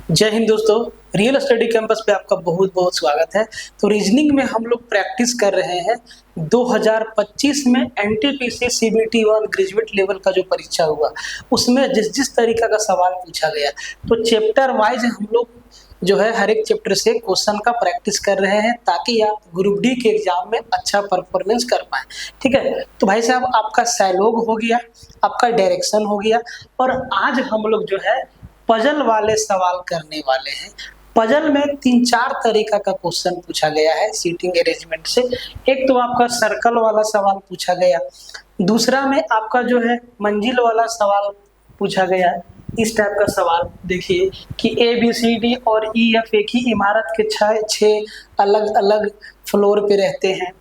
जय हिंद दोस्तों। Real study campus पे आपका बहुत बहुत स्वागत है। तो रीजनिंग में हम लोग प्रैक्टिस कर रहे हैं 2025 में एनटीपीसी सीबीटी 1 ग्रेजुएट लेवल का जो परीक्षा हुआ उसमें जिस जिस तरीका का सवाल पूछा गया, तो चैप्टर वाइज हम लोग जो है हर एक चैप्टर से क्वेश्चन का प्रैक्टिस कर रहे हैं ताकि आप ग्रुप डी के एग्जाम में अच्छा परफॉर्मेंस कर पाए। ठीक है, तो भाई साहब आपका साइलोग हो गया, आपका डायरेक्शन हो गया, और आज हम लोग जो है पजल वाले सवाल करने वाले हैं। पजल में तीन चार तरीका का क्वेश्चन पूछा गया है सीटिंग अरेंजमेंट से। एक तो आपका सर्कल वाला सवाल पूछा गया, दूसरा में आपका जो है मंजिल वाला सवाल पूछा गया है। इस टाइप का सवाल देखिए कि ए बी सी डी और ई एफ एक ही इमारत के छह अलग अलग फ्लोर पे रहते हैं।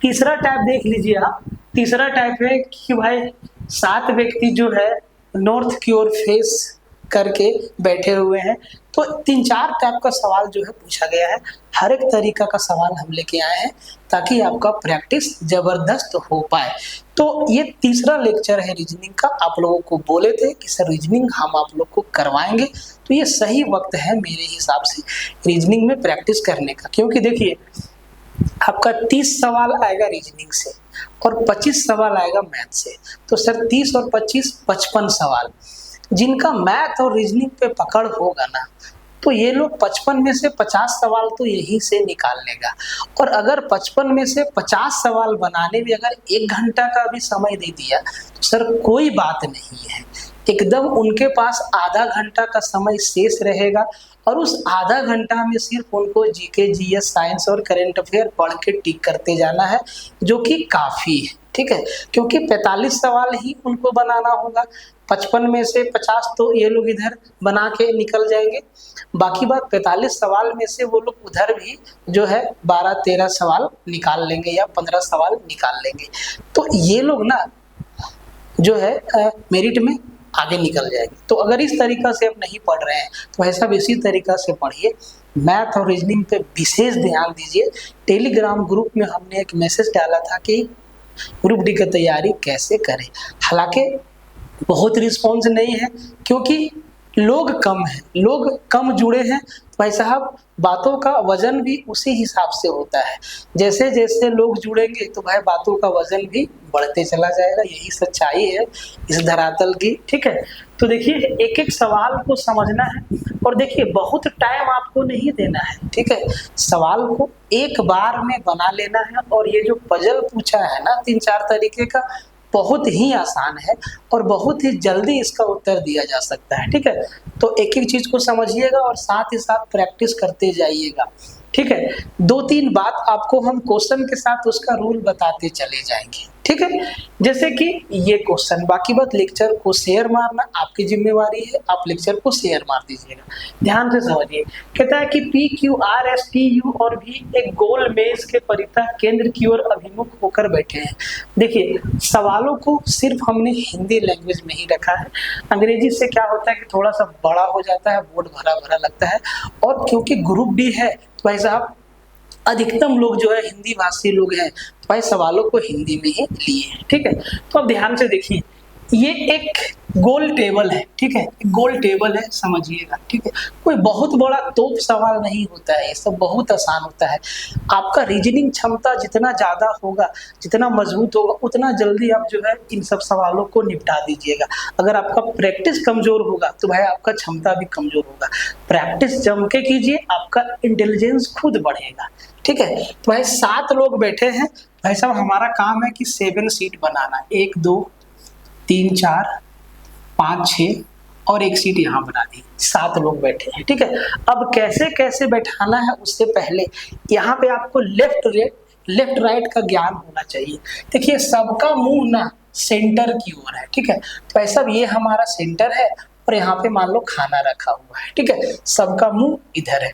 तीसरा टाइप देख लीजिए आप, तीसरा टाइप है कि भाई 7 व्यक्ति जो है नॉर्थ की ओर फेस करके बैठे हुए हैं। तो तीन चार टाइप का सवाल जो है पूछा गया है। हर एक तरीका का सवाल हम लेके आए हैं ताकि आपका प्रैक्टिस जबरदस्त हो पाए। तो ये तीसरा लेक्चर है रीजनिंग का। आप लोगों को बोले थे कि सर रीजनिंग हम आप लोग को करवाएंगे, तो ये सही वक्त है मेरे हिसाब से रीजनिंग में प्रैक्टिस करने का। क्योंकि देखिए आपका 30 सवाल आएगा रीजनिंग से और 25 सवाल आएगा मैथ से। तो सर 30 और 25 55 सवाल, जिनका मैथ और रीजनिंग पे पकड़ होगा ना, तो ये लोग 55 में से 50 सवाल तो यहीं से निकाल लेगा। और अगर 55 में से 50 सवाल बनाने में अगर 1 घंटा का भी समय दे दिया तो सर कोई बात नहीं है, एकदम उनके पास आधा घंटा का समय शेष रहेगा और उस आधा घंटा में सिर्फ उनको जीके जीएस साइंस और करंट अफेयर पढ़ के टिक करते जाना है, जो कि काफ़ी है। ठीक है, क्योंकि 45 सवाल ही उनको बनाना होगा। 55 में से 50 तो ये लोग इधर बना के निकल जाएंगे, बाकी बात 45 सवाल में से वो लोग उधर भी जो है 12-13 सवाल निकाल लेंगे या 15 सवाल निकाल लेंगे। तो ये लोग ना जो है मेरिट में आगे निकल जाएंगे। तो अगर इस तरीका से आप नहीं पढ़ रहे हैं तो भाई साहब इसी तरीका से पढ़िए। मैथ और रीजनिंग पे विशेष ध्यान दीजिए। टेलीग्राम ग्रुप में हमने एक मैसेज डाला था कि ग्रुप डी की तैयारी कैसे करें। हालांकि बहुत रिस्पॉन्स नहीं है क्योंकि लोग कम हैं, लोग कम जुड़े हैं। भाई साहब बातों का वजन भी उसी हिसाब से होता है, जैसे जैसे लोग जुड़ेंगे तो भाई बातों का वजन भी बढ़ते चला जाएगा। यही सच्चाई है इस धरातल की। ठीक है, तो देखिए एक एक सवाल को समझना है और देखिए बहुत टाइम आपको नहीं देना है। ठीक है, सवाल को एक बार में बना लेना है। और ये जो पजल पूछा है ना 3-4 तरीके का, बहुत ही आसान है और बहुत ही जल्दी इसका उत्तर दिया जा सकता है। ठीक है, तो एक एक चीज को समझिएगा और साथ ही साथ प्रैक्टिस करते जाइएगा। ठीक है, 2-3 बात आपको हम क्वेश्चन के साथ उसका रूल बताते चले जाएंगे। ठीक है, जैसे कि ये क्वेश्चन, बाकी बात लेक्चर को शेयर मारना आपकी जिम्मेवारी है, आप लेक्चर को शेयर मार दीजिएगा। ध्यान से समझिए, कहता है कि P Q R S T you और भी एक गोल मेज के परितः केंद्र की ओर अभिमुख होकर बैठे हैं। देखिए सवालों को सिर्फ हमने हिंदी लैंग्वेज में ही रखा है। अंग्रेजी से क्या होता है कि थोड़ा सा बड़ा हो जाता है, बोर्ड भरा भरा लगता है। और क्योंकि ग्रुप डी है तो भाई साहब अधिकतम लोग जो है हिंदी भाषी लोग हैं, तो भाई सवालों को हिंदी में ही लिए हैं। ठीक है, तो अब ध्यान से देखिए, ये एक गोल टेबल है। ठीक है, गोल टेबल है, समझिएगा। ठीक है, कोई बहुत बड़ा तोप सवाल नहीं होता है, ये सब बहुत आसान होता है। आपका रीजनिंग क्षमता जितना ज्यादा होगा, जितना मजबूत होगा, उतना जल्दी आप जो है इन सब सवालों को निपटा दीजिएगा। अगर आपका प्रैक्टिस कमजोर होगा तो भाई आपका क्षमता भी कमजोर होगा। प्रैक्टिस जम के कीजिए, आपका इंटेलिजेंस खुद बढ़ेगा। ठीक है, तो भाई 7 लोग बैठे हैं। भाई साहब हमारा काम है कि 7 सीट बनाना, 1 2 3 4 5 6 और 1 सीट यहाँ बना दी। 7 लोग बैठे हैं। ठीक है, अब कैसे कैसे बैठाना है उससे पहले यहाँ पे आपको लेफ्ट राइट का ज्ञान होना चाहिए। देखिए सबका मुंह ना सेंटर की ओर है। ठीक है, तो ऐसा ये हमारा सेंटर है और यहाँ पे मान लो खाना रखा हुआ है। ठीक है, सबका मुंह इधर है।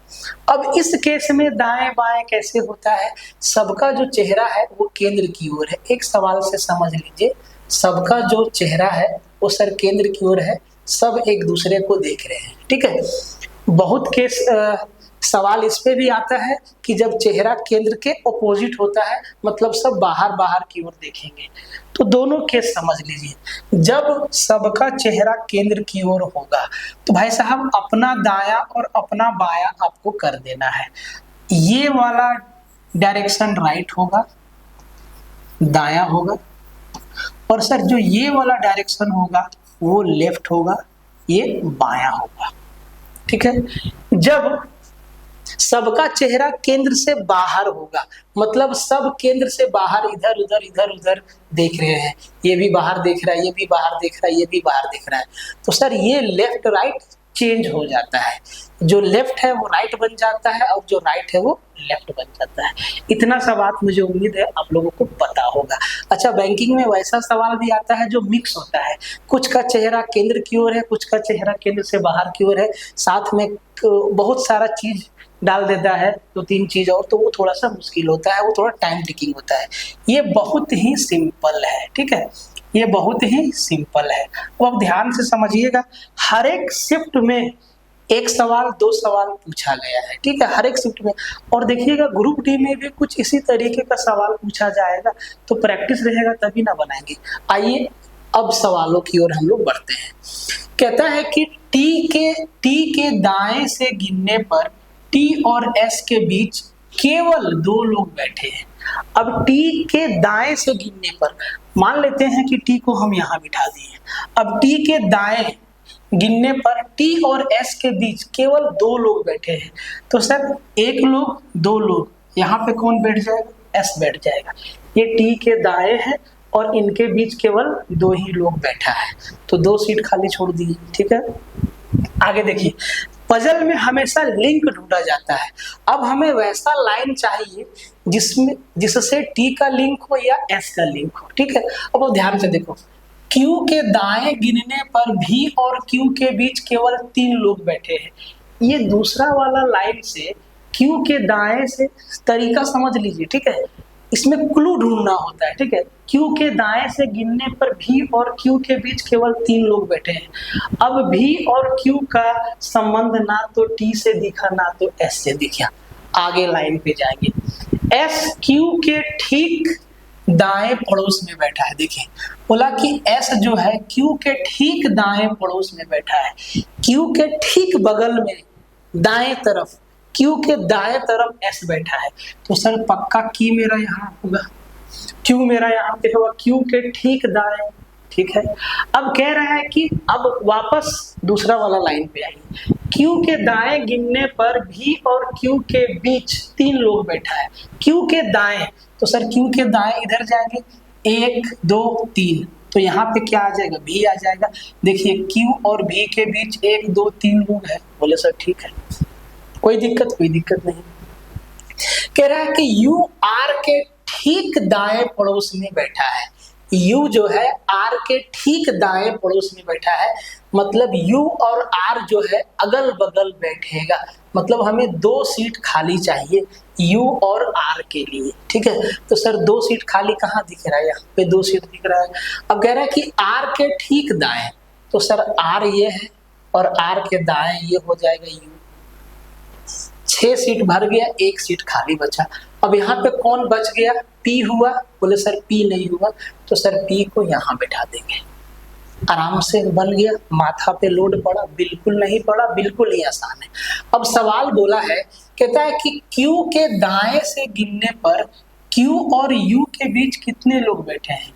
अब इस केस में दाएं बाएं कैसे होता है, सबका जो चेहरा है वो केंद्र की ओर है। एक सवाल से समझ लीजिए, सबका जो चेहरा है वो सर केंद्र की ओर है, सब एक दूसरे को देख रहे हैं। ठीक है, बहुत केस सवाल इस पे भी आता है कि जब चेहरा केंद्र के ऑपोजिट होता है, मतलब सब बाहर बाहर की ओर देखेंगे। तो दोनों केस समझ लीजिए। जब सबका चेहरा केंद्र की ओर होगा तो भाई साहब अपना दाया और अपना बाया आपको कर देना है। ये वाला डायरेक्शन राइट होगा, दाया होगा, और सर जो ये वाला डायरेक्शन होगा वो लेफ्ट होगा, ये बाया होगा। ठीक है। जब सबका चेहरा केंद्र से बाहर होगा, मतलब सब केंद्र से बाहर इधर उधर देख रहे हैं, ये भी बाहर देख रहा है, ये भी बाहर देख रहा है, ये भी बाहर देख रहा है, तो सर ये लेफ्ट राइट चेंज हो जाता है। जो लेफ्ट है वो राइट बन जाता है और जो राइट है वो लेफ्ट बन जाता है। इतना सा बात मुझे उम्मीद है आप लोगों को पता होगा। अच्छा, बैंकिंग में वैसा सवाल भी आता है जो मिक्स होता है, कुछ का चेहरा केंद्र की ओर है, कुछ का चेहरा केंद्र से बाहर की ओर है, साथ में बहुत सारा चीज डाल देता है, 2-3 चीज और, तो वो थोड़ा सा मुश्किल होता है, वो थोड़ा टाइम टेकिंग होता है। ये बहुत ही सिंपल है। ठीक है, ये बहुत ही सिंपल है। वो अब ध्यान से समझिएगा, हर एक शिफ्ट में 1 सवाल 2 सवाल पूछा गया है। ठीक है, हर एक शिफ्ट में। और देखिएगा ग्रुप डी में भी कुछ इसी तरीके का सवाल पूछा जाएगा, तो प्रैक्टिस रहेगा तभी ना बनाएंगे। आइए अब सवालों की ओर हम लोग बढ़ते हैं। कहता है कि टी के दाएं से गिनने पर टी और एस के बीच केवल 2 लोग बैठे हैं। अब टी के दाएं से गिनने पर मान लेते हैं कि टी को हम यहाँ बिठा दिए। अब टी के दाएं गिनने पर टी और एस के बीच केवल 2 लोग बैठे हैं, तो सर 1 लोग 2 लोग, यहाँ पे कौन बैठ जाएगा? एस बैठ जाएगा। ये टी के दाएं है और इनके बीच केवल 2 ही लोग बैठा है, तो 2 सीट खाली छोड़ दी। ठीक है, आगे देखिए, पजल में हमेशा लिंक ढूंढा जाता है। अब हमें वैसा लाइन चाहिए जिससे टी का लिंक हो या एस का लिंक हो। ठीक है, अब ध्यान से देखो, क्यू के दाएं गिनने पर भी और क्यू के बीच केवल 3 लोग बैठे हैं। ये दूसरा वाला लाइन से क्यू के दाएं से तरीका समझ लीजिए। ठीक है, इसमें क्लू ढूंढना होता है। ठीक है, क्यू के दाएं से गिनने पर भी और क्यू के बीच केवल 3 लोग बैठे हैं। अब भी और क्यू का संबंध ना तो टी से दिखा ना तो एस से दिखा। आगे लाइन पे जाएंगे, एस क्यू के ठीक दाएं पड़ोस में बैठा है। देखिए बोला कि एस जो है क्यू के ठीक दाएं पड़ोस में बैठा है, क्यू के ठीक बगल में दाएं तरफ, क्यू के दाएं तरफ एस बैठा है, तो सर पक्का की मेरा यहाँ होगा, क्यू मेरा यहाँ पे होगा, क्यू के ठीक दाएं। ठीक है, अब कह रहा है कि अब वापस दूसरा वाला लाइन पे आइए, क्यू के दाएं गिनने पर भी और क्यू के बीच 3 लोग बैठा है। क्यू के दाएं, तो सर क्यू के दाएं इधर जाएंगे, 1 2 3, तो यहाँ पे क्या आ जाएगा? भी आ जाएगा। देखिए क्यू और भी के बीच 1 2 3 लोग है। बोले सर ठीक है, कोई दिक्कत नहीं। कह रहा है कि यू आर के ठीक दाएं पड़ोस में बैठा है। यू जो है आर के ठीक दाएं पड़ोस में बैठा है, मतलब यू और आर जो है अगल बगल बैठेगा, मतलब हमें 2 सीट खाली चाहिए यू और आर के लिए। ठीक है, तो सर 2 सीट खाली कहाँ दिख रहा है? यहाँ पे 2 सीट दिख रहा है। अब कह रहा है कि आर के ठीक दाएं, तो सर आर ये है और आर के दाएं ये हो जाएगा यू। 6 सीट भर गया, 1 सीट खाली बचा। अब यहाँ पे कौन बच गया? पी हुआ। बोले सर पी नहीं हुआ, तो सर पी को यहाँ बैठा देंगे। आराम से बन गया। माथा पे लोड पड़ा? बिल्कुल नहीं पड़ा, बिल्कुल ही आसान है। अब सवाल बोला है, कहता है कि क्यू के दाएं से गिनने पर क्यू और यू के बीच कितने लोग बैठे हैं?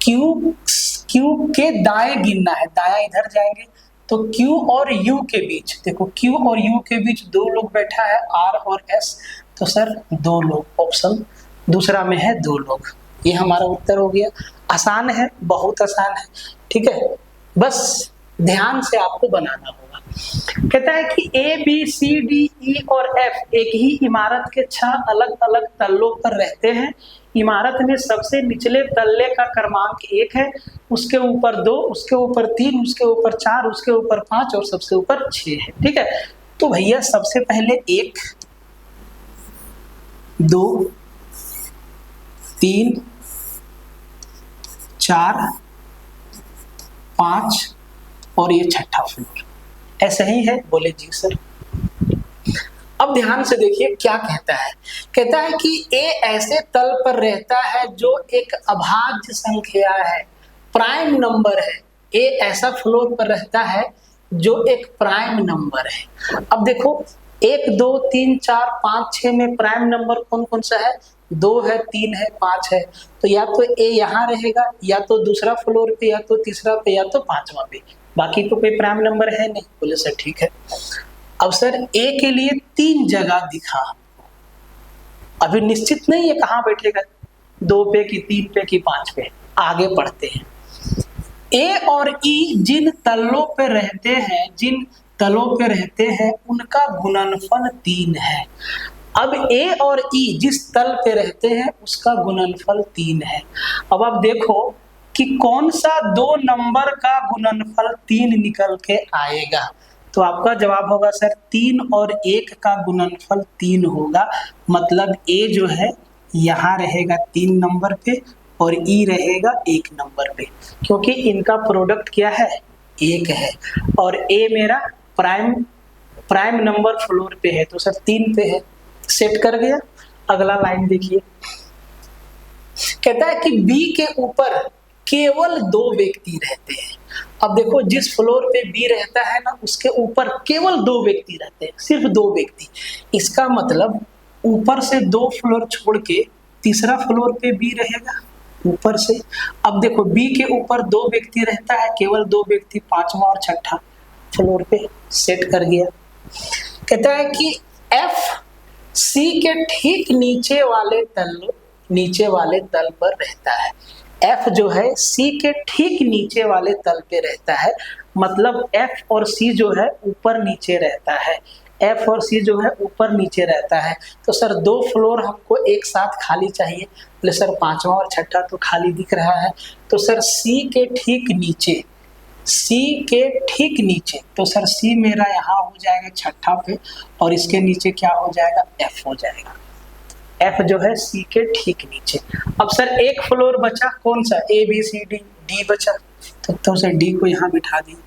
क्यू के दाएं गिनना है, दाएं इधर जाएंगे, तो Q और U के बीच, देखो Q और U के बीच 2 लोग बैठा है, R और S, तो सर 2 लोग, ऑप्शन दूसरा में है 2 लोग। ये हमारा उत्तर हो गया। आसान है, बहुत आसान है। ठीक है, बस ध्यान से आपको बनाना होगा। कहता है कि A, B, C, D, E और F एक ही इमारत के 6 अलग अलग तल्लों पर रहते हैं। इमारत में सबसे निचले तल्ले का क्रमांक 1 है, उसके ऊपर 2, उसके ऊपर 3, उसके ऊपर 4, उसके ऊपर 5 और सबसे ऊपर 6 है। ठीक है, तो भैया सबसे पहले 1 2 3 4 5 और ये 6ठा फ्लोर, ऐसे ही है? बोले जी सर। अब ध्यान से देखिए क्या कहता है। कहता है कि ए ऐसे तल पर रहता है जो एक अभाज्य संख्या है, प्राइम नंबर है। ए ऐसा फ्लोर पर रहता है जो एक प्राइम नंबर है। अब देखो 1 2 3 4 5 6 में प्राइम नंबर कौन कौन सा है? 2 है, 3 है, 5 है। तो या तो ए यहाँ रहेगा, या तो दूसरा फ्लोर पे, या तो तीसरा पे, या तो पांचवा पे। बाकी तो कोई प्राइम नंबर है नहीं। बोले सर ठीक है। अब सर ए के लिए 3 जगह दिखा, अभी निश्चित नहीं है कहाँ बैठेगा, 2 पे कि 3 पे कि 5 पे। आगे बढ़ते हैं। ए और ई जिन तलों पे रहते हैं उनका गुणनफल 3 है। अब ए और ई जिस तल पे रहते हैं उसका गुणनफल 3 है। अब आप देखो कि कौन सा 2 नंबर का गुणनफल 3 निकल के आएगा। तो आपका जवाब होगा सर 3 और 1 का गुणनफल 3 होगा। मतलब ए जो है यहाँ रहेगा 3 नंबर पे और ई रहेगा 1 नंबर पे, क्योंकि इनका प्रोडक्ट क्या है? 1 है। और ए मेरा प्राइम नंबर फ्लोर पे है, तो सर 3 पे है। सेट कर गया। अगला लाइन देखिए। कहता है कि बी के ऊपर केवल 2 व्यक्ति रहते हैं। अब देखो जिस फ्लोर पे बी रहता है ना, उसके ऊपर केवल 2 व्यक्ति रहते हैं, सिर्फ 2 व्यक्ति। इसका मतलब ऊपर से 2 फ्लोर छोड़ के तीसरा फ्लोर पे बी रहेगा ऊपर से। अब देखो बी के ऊपर 2 व्यक्ति रहता है, केवल 2 व्यक्ति, 5वां और 6ठा फ्लोर पे। सेट कर गया। कहता है कि एफ सी के ठीक नीचे वाले तल पर रहता है। एफ जो है सी के ठीक नीचे वाले तल पे रहता है। मतलब एफ और सी जो है ऊपर नीचे रहता है। एफ और सी जो है ऊपर नीचे रहता है। तो सर 2 फ्लोर हमको एक साथ खाली चाहिए। बोले सर 5वां और 6ठा तो खाली दिख रहा है। तो सर सी के ठीक नीचे, तो सर सी मेरा यहाँ हो जाएगा 6ठा पे, और इसके नीचे क्या हो जाएगा? एफ हो जाएगा। एफ जो है सी के ठीक नीचे। अब सर एक फ्लोर बचा, कौन सा? A B C D, D बचा, तो सर डी को यहाँ बिठा दी।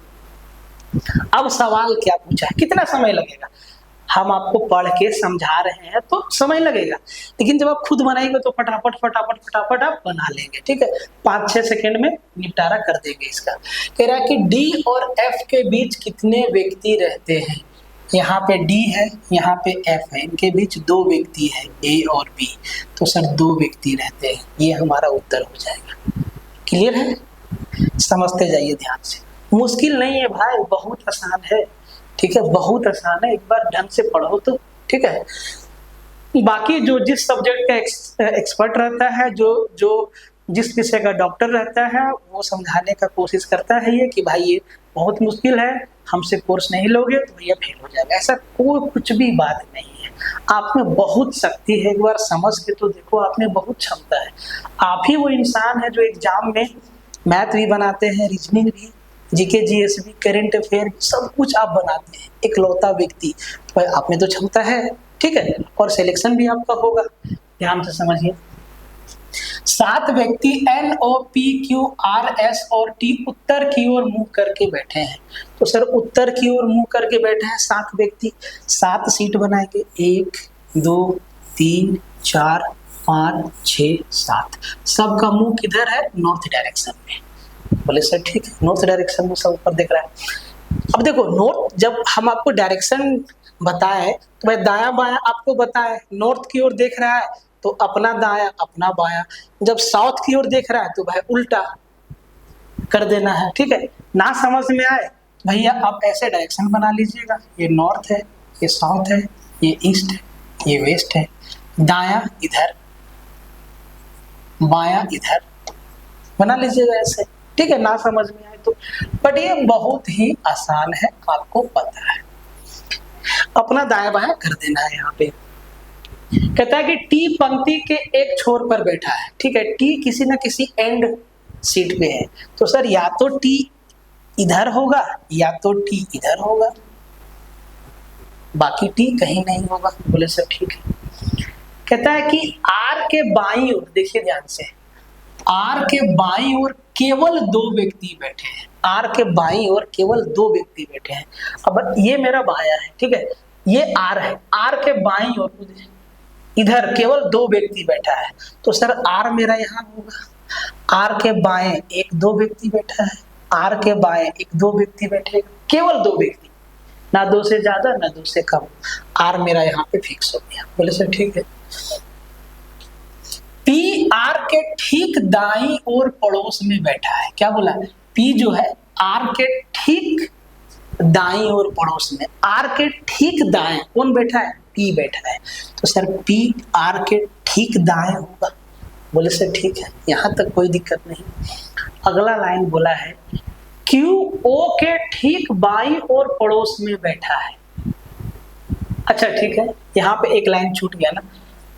अब सवाल क्या पूछा है? कितना समय लगेगा? हम आपको पढ़ के समझा रहे हैं तो समय लगेगा, लेकिन जब आप खुद बनाएंगे तो फटाफट आप बना लेंगे। ठीक है, 5-6 सेकेंड में निपटारा कर देंगे इसका। कह रहा है कि डी और एफ के बीच कितने व्यक्ति रहते हैं? यहाँ पे डी है, यहाँ पे एफ है, इनके बीच 2 व्यक्ति है, ए और बी। तो सर 2 व्यक्ति रहते हैं, ये हमारा उत्तर हो जाएगा। क्लियर है? समझते जाइए ध्यान से। मुश्किल नहीं है भाई, बहुत आसान है। ठीक है, बहुत आसान है, एक बार ढंग से पढ़ो तो। ठीक है, बाकी जो जिस सब्जेक्ट का एक्सपर्ट रहता है, जो जिस विषय का डॉक्टर रहता है, वो समझाने का कोशिश करता है ये कि भाई ये बहुत मुश्किल है, हमसे कोर्स नहीं लोगे तो भैया फेल हो जाएगा। ऐसा कोई कुछ भी बात नहीं है। आप में बहुत शक्ति है, एक बार समझ के तो देखो, आप में बहुत क्षमता है। आप ही वो इंसान है जो एग्जाम में मैथ भी बनाते हैं, रीजनिंग भी, जीके जीएस भी, करंट अफेयर, सब कुछ आप बनाते हैं, इकलौता व्यक्ति। तो आप में तो क्षमता है। ठीक है, और सिलेक्शन भी आपका होगा। ध्यान से समझिए। 7 व्यक्ति N O P Q R S और टी उत्तर की ओर मुंह करके बैठे हैं। तो सर उत्तर की ओर मुंह करके बैठे हैं 7 व्यक्ति। 7 सीट बनाएंगे, 1 2 3 4 5 6 7। सबका मुंह किधर है? नॉर्थ डायरेक्शन में। बोले सर ठीक है, नॉर्थ डायरेक्शन में सब ऊपर देख रहा है। अब देखो नॉर्थ, जब हम आपको डायरेक्शन बताएं तो भाई दायां बायां आपको बताएं। नॉर्थ की ओर देख रहा है तो अपना दायां अपना बायां, जब साउथ की ओर देख रहा है तो भाई उल्टा कर देना है। ठीक है, ना समझ में आए भैया आप ऐसे डायरेक्शन बना लीजिएगा। ये नॉर्थ है, ये साउथ है, ये ईस्ट है, ये वेस्ट है, दायां इधर बायां इधर बना लीजिएगा ऐसे। ठीक है, ना समझ में आए तो, बट ये बहुत ही आसान है, आपको पता है। अपना दायां बायां कर देना है। यहाँ पे कहता है कि टी पंक्ति के एक छोर पर बैठा है। ठीक है, टी किसी ना किसी एंड सीट पे है। तो सर या तो टी इधर होगा या तो टी इधर होगा, बाकी टी कहीं नहीं होगा। बोले सर ठीक है। कहता है कि आर के बाईं ओर, देखिए ध्यान से, आर के बाईं ओर केवल 2 व्यक्ति बैठे हैं। आर के बाईं ओर केवल 2 व्यक्ति बैठे हैं। अब ये मेरा बायां है। ठीक है, ये आर है, आर के बाईं ओर इधर केवल दो व्यक्ति बैठा है, तो सर आर मेरा यहाँ होगा। आर के बाएं एक दो व्यक्ति बैठा है, आर के बाएं एक दो व्यक्ति बैठे, केवल दो व्यक्ति, ना दो से ज्यादा ना दो से कम। आर मेरा यहाँ पे फिक्स हो गया। बोले सर ठीक है। पी आर के ठीक दाईं ओर पड़ोस में बैठा है। क्या बोला? पी जो है आर के ठीक दाईं ओर पड़ोस में, आर के ठीक दाएं कौन बैठा है? पी बैठा है। तो सर पी आर के ठीक दाएं होगा। बोले सर ठीक है, यहां तक कोई दिक्कत नहीं। अगला लाइन बोला है क्यू ओ के ठीक बाईं ओर पड़ोस में बैठा है। अच्छा ठीक है, यहाँ पे एक लाइन छूट गया ना।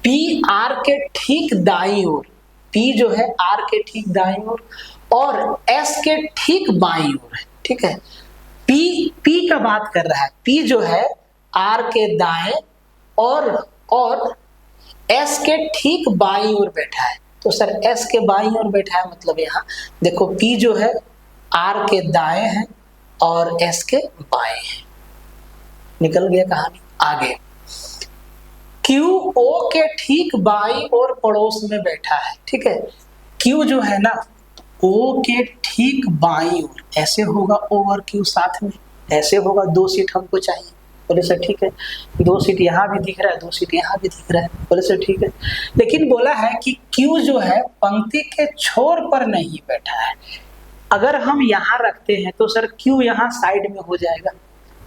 पी आर के ठीक दाईं ओर, पी जो है आर के ठीक दाईं ओर और एस के ठीक बाईं ओर है। ठीक है, पी का बात कर रहा है। पी जो है आर के दाएं और एस के ठीक बाईं ओर बैठा है। तो सर एस के बाईं ओर बैठा है मतलब यहाँ देखो पी जो है आर के दाएं है और एस के बाएं है। निकल गया कहानी। आगे क्यू ओ के ठीक बाईं ओर पड़ोस में बैठा है। ठीक है, क्यू जो है ना ओ के ठीक बाईं ओर, ऐसे होगा ओ और क्यू साथ में, ऐसे होगा। दो सीट हमको चाहिए। बोले सर ठीक है, दो सीट यहाँ भी दिख रहा है, दो सीट यहाँ भी दिख रहा है। बोले सर ठीक है, लेकिन बोला है कि क्यू जो है पंक्ति के छोर पर नहीं बैठा है। अगर हम यहाँ रखते हैं तो सर क्यू यहाँ साइड में हो जाएगा।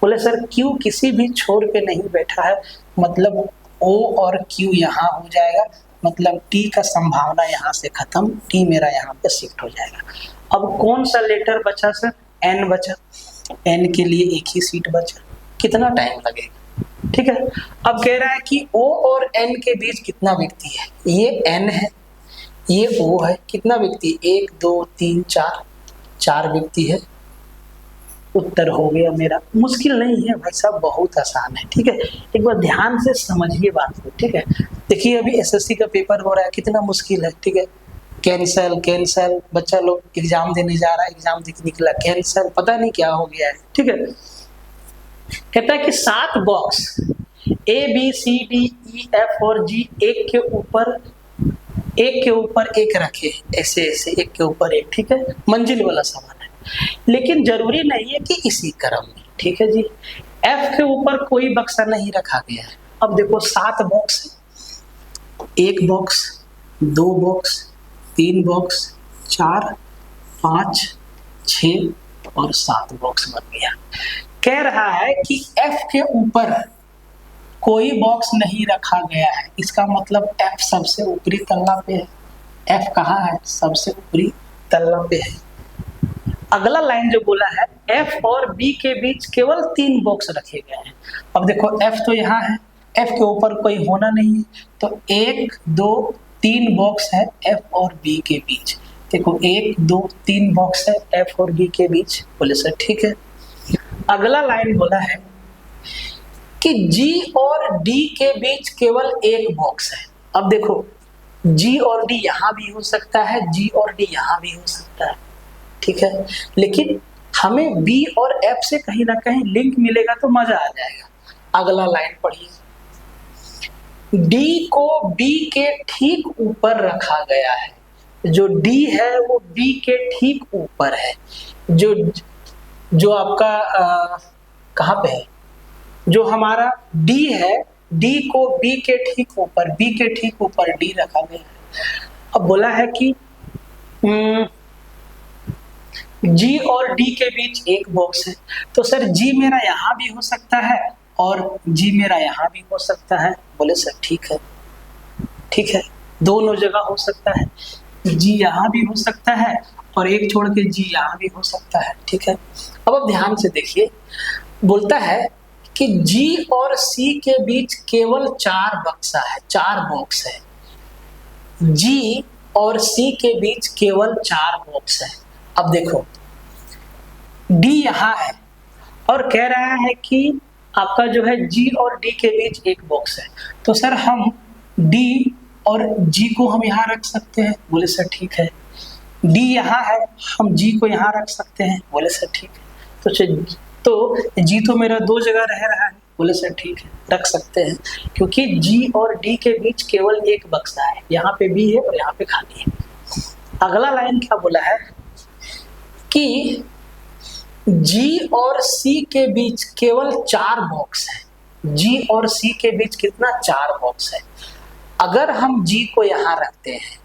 बोले सर क्यू किसी भी छोर पे नहीं बैठा है, मतलब ओ और क्यू यहाँ हो जाएगा, मतलब टी का संभावना यहाँ से खत्म, टी मेरा यहाँ पे शिफ्ट हो जाएगा। अब कौन सा लेटर बचा सर? एन बचा। एन के लिए एक ही सीट बचा। कितना टाइम लगेगा? ठीक है, अब कह रहा है कि ओ और एन के बीच कितना व्यक्ति है? ये एन है, ये ओ है। कितना व्यक्ति? 1 2 3 4, 4 व्यक्ति है। उत्तर हो गया मेरा। मुश्किल नहीं है भाई साहब, बहुत आसान है। ठीक है, एक बार ध्यान से समझिए बात को। ठीक है, देखिए अभी एसएससी का पेपर हो रहा है, कितना मुश्किल है। ठीक है, कैंसल बच्चा लोग एग्जाम देने जा रहा है, एग्जाम देके निकला कैंसल, पता नहीं क्या हो गया है। ठीक है, कहता है कि 7 box A B C D E F और जी एक के ऊपर एक रखे, ऐसे एक के ऊपर एक। ठीक है, मंजिल वाला सवाल है, लेकिन जरूरी नहीं है कि इसी क्रम में। ठीक है जी, एफ के ऊपर कोई बक्सा नहीं रखा गया है। अब देखो 7 बॉक्स है, 1 बॉक्स, 2 बॉक्स, 3 बॉक्स, 4 5 6 और 7 बॉक्स बन गया। कह रहा है कि एफ के ऊपर कोई बॉक्स नहीं रखा गया है, इसका मतलब एफ सबसे ऊपरी तल्ला पे है। एफ कहाँ है? सबसे ऊपरी तल्ला पे है। अगला लाइन जो बोला है एफ और बी के बीच केवल 3 बॉक्स रखे गए हैं। अब देखो एफ तो यहाँ है, एफ के ऊपर कोई होना नहीं है, तो 1 2 3 बॉक्स है एफ और बी के बीच। देखो 1 2 3 बॉक्स है एफ और बी के बीच। बोले सर ठीक है। अगला लाइन बोला है कि जी और डी के बीच केवल 1 बॉक्स है। अब देखो जी और डी यहाँ भी हो सकता है, जी और डी यहाँ भी हो सकता है। ठीक है, लेकिन हमें बी और एफ से कहीं ना कहीं लिंक मिलेगा तो मजा आ जाएगा। अगला लाइन पढ़िए, डी को बी के ठीक ऊपर रखा गया है। जो डी है वो बी के ठीक ऊपर है। जो आपका कहाँ पे है? जो हमारा डी है, डी को बी के ठीक ऊपर, बी के ठीक ऊपर डी रखा गया है। अब बोला है कि जी और डी के बीच 1 बॉक्स है, तो सर जी मेरा यहाँ भी हो सकता है और जी मेरा यहाँ भी हो सकता है। बोले सर ठीक है, ठीक है, दोनों जगह हो सकता है। जी यहाँ भी हो सकता है और एक छोड़ के जी यहाँ भी हो सकता है। ठीक है, अब ध्यान से देखिए, बोलता है कि जी और सी के बीच केवल 4 बक्सा है, 4 बॉक्स है। जी और सी के बीच केवल 4 बॉक्स है। अब देखो डी यहाँ है और कह रहा है कि आपका जो है जी और डी के बीच 1 बॉक्स है, तो सर हम डी और जी को हम यहाँ रख सकते हैं। बोले सर ठीक है। डी यहाँ है, हम जी को यहाँ रख सकते हैं। बोले सर ठीक है। तो जी तो मेरा 2 जगह रह रहा है, बोले सर ठीक है, रख सकते हैं, क्योंकि जी और डी के बीच केवल एक बक्सा है, यहाँ पे बी है और यहाँ पे खाली है। अगला लाइन क्या बोला है कि जी और सी के बीच केवल 4 बॉक्स है। जी और सी के बीच कितना? 4 बॉक्स है। अगर हम जी को यहाँ रखते हैं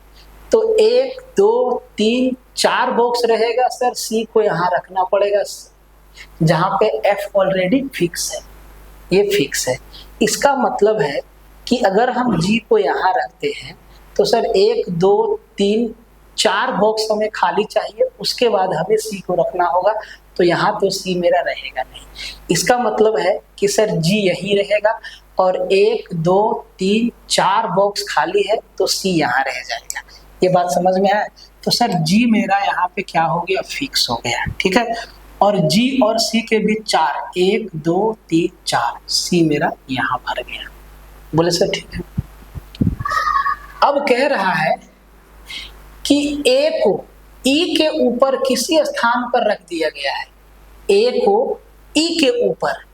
तो 1 2 3 4 बॉक्स रहेगा सर, सी को यहाँ रखना पड़ेगा जहाँ पे एफ ऑलरेडी फिक्स है, ये फिक्स है। इसका मतलब है कि अगर हम जी को यहाँ रखते हैं तो सर 1 2 3 4 बॉक्स हमें खाली चाहिए, उसके बाद हमें सी को रखना होगा, तो यहाँ तो सी मेरा रहेगा नहीं। इसका मतलब है कि सर जी यही रहेगा और 1 2 3 4 बॉक्स खाली है तो सी यहाँ रह जाएगा। ये बात समझ में आया? तो सर जी मेरा यहाँ पे क्या हो गया? फिक्स हो गया, ठीक है। और जी और सी के बीच 4, 1 2 3 4, सी मेरा यहाँ भर गया। बोले सर ठीक है। अब कह रहा है कि ए को ई के ऊपर किसी स्थान पर रख दिया गया है। ए को ई के ऊपर,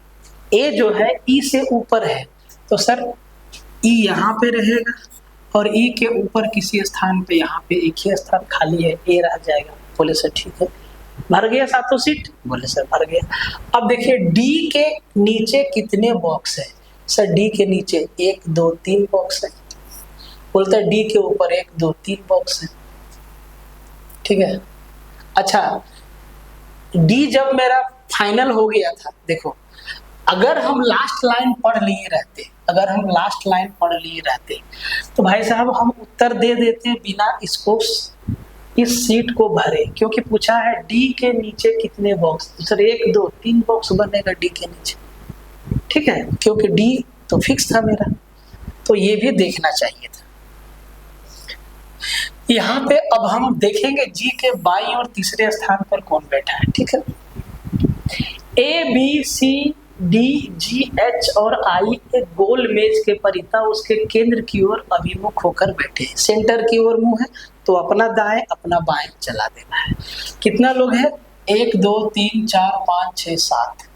ए जो है ई से ऊपर है, तो सर ई यहाँ पे रहेगा और ई के ऊपर किसी स्थान पे, यहाँ पे एक ही स्थान खाली है, ए रह जाएगा। बोले सर ठीक है, भर गया सातों सीट? बोले सर भर गया। अब देखिए डी के नीचे कितने बॉक्स है? सर डी के नीचे 1 2 3 बॉक्स है। बोलता है डी के ऊपर 1 2 3 बॉक्स है, ठीक है। अच्छा, डी जब मेरा फाइनल हो गया था, देखो अगर हम लास्ट लाइन पढ़ लिए रहते, तो भाई साहब हम उत्तर दे देते बिना इसको, इस सीट को भरे, क्योंकि पूछा है डी के नीचे कितने बॉक्स, तो सर 1 2 3 बॉक्स बनेगा डी के नीचे, ठीक है, क्योंकि डी तो फिक्स था मेरा, तो ये भी देखना चाहिए था। यहाँ पे अब हम देखेंगे जी के बाईं और तीसरे स्थान पर कौन बैठा है, ठीक है। A B C D G H और आई एक गोल मेज के परिता उसके केंद्र की ओर अभिमुख होकर बैठे हैं। सेंटर की ओर मुंह है तो अपना दाएं अपना बाएं चला देना है। कितना लोग हैं? 1 2 3 4 5 6 7,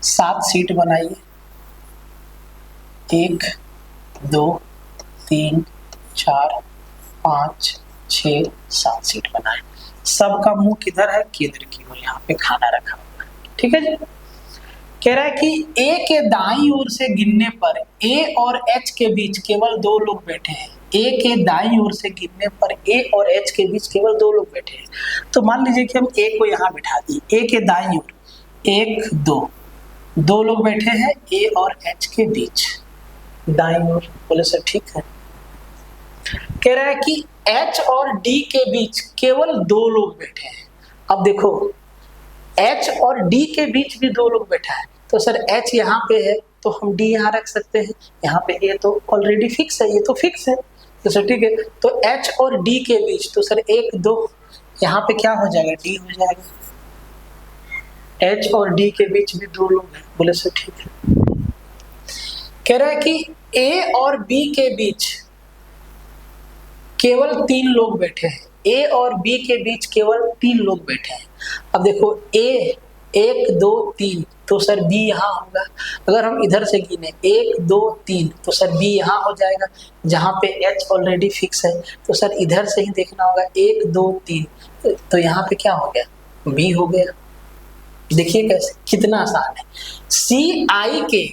7 सीट बनाइए। 1 2 3 4 5 6 7 सीट बनाए। सबका मुंह किधर है? केंद्र की ओर, यहाँ पे खाना रखा हुआ है, ठीक है जी। कह रहा है कि ए के दाईं ओर से गिनने पर ए और एच के बीच केवल 2 लोग बैठे हैं। ए के दाईं ओर से गिनने पर ए और एच के बीच केवल 2 लोग बैठे हैं। तो मान लीजिए कि हम ए को यहाँ बिठा दिए, ए के दाईं ओर 1 2 लोग बैठे हैं ए और एच के बीच दाईं ओर। बोले सर ठीक है। कह रहा है कि एच और डी के बीच केवल 2 लोग बैठे हैं। अब देखो एच और डी के बीच भी 2 लोग बैठा है, तो सर एच यहाँ पे है तो हम डी यहाँ रख सकते हैं, यहाँ पे ए तो ऑलरेडी फिक्स है, ये तो फिक्स है, तो सर ठीक है। तो एच और डी के बीच, तो सर 1 2 यहाँ पे क्या हो जाएगा? डी हो जाएगा। एच और डी के बीच भी 2 लोग हैं। बोले सर ठीक है। कह रहा है कि ए और बी के बीच केवल 3 लोग बैठे हैं। ए और बी के बीच केवल 3 लोग बैठे हैं। अब देखो ए 1 2 3, तो सर बी यहाँ होगा। अगर हम इधर से गिने 1 2 3, तो सर बी यहाँ हो जाएगा, जहाँ पे एच ऑलरेडी फिक्स है, तो सर इधर से ही देखना होगा 1 2 3, तो यहाँ पे क्या हो गया? बी हो गया। देखिए कैसे, कितना आसान है। सी आई के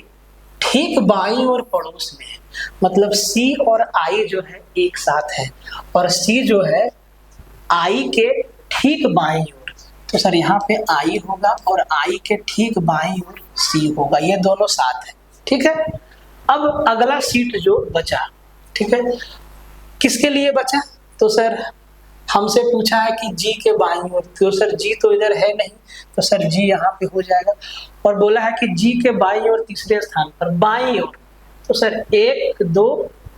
ठीक बाईं और पड़ोस में है, मतलब सी और आई जो है एक साथ है, और सी जो है आई के ठीक बाईं ओर, तो सर यहाँ पे आई होगा और आई के ठीक बाईं ओर सी होगा, ये दोनों साथ है, ठीक है। अब अगला सीट जो बचा, ठीक है, किसके लिए बचा? तो सर हमसे पूछा है कि जी के बाईं ओर, तो सर जी तो इधर है नहीं, तो सर जी यहाँ पे हो जाएगा। और बोला है कि जी के बाईं ओर तीसरे स्थान पर बाईं ओर, तो सर 1 2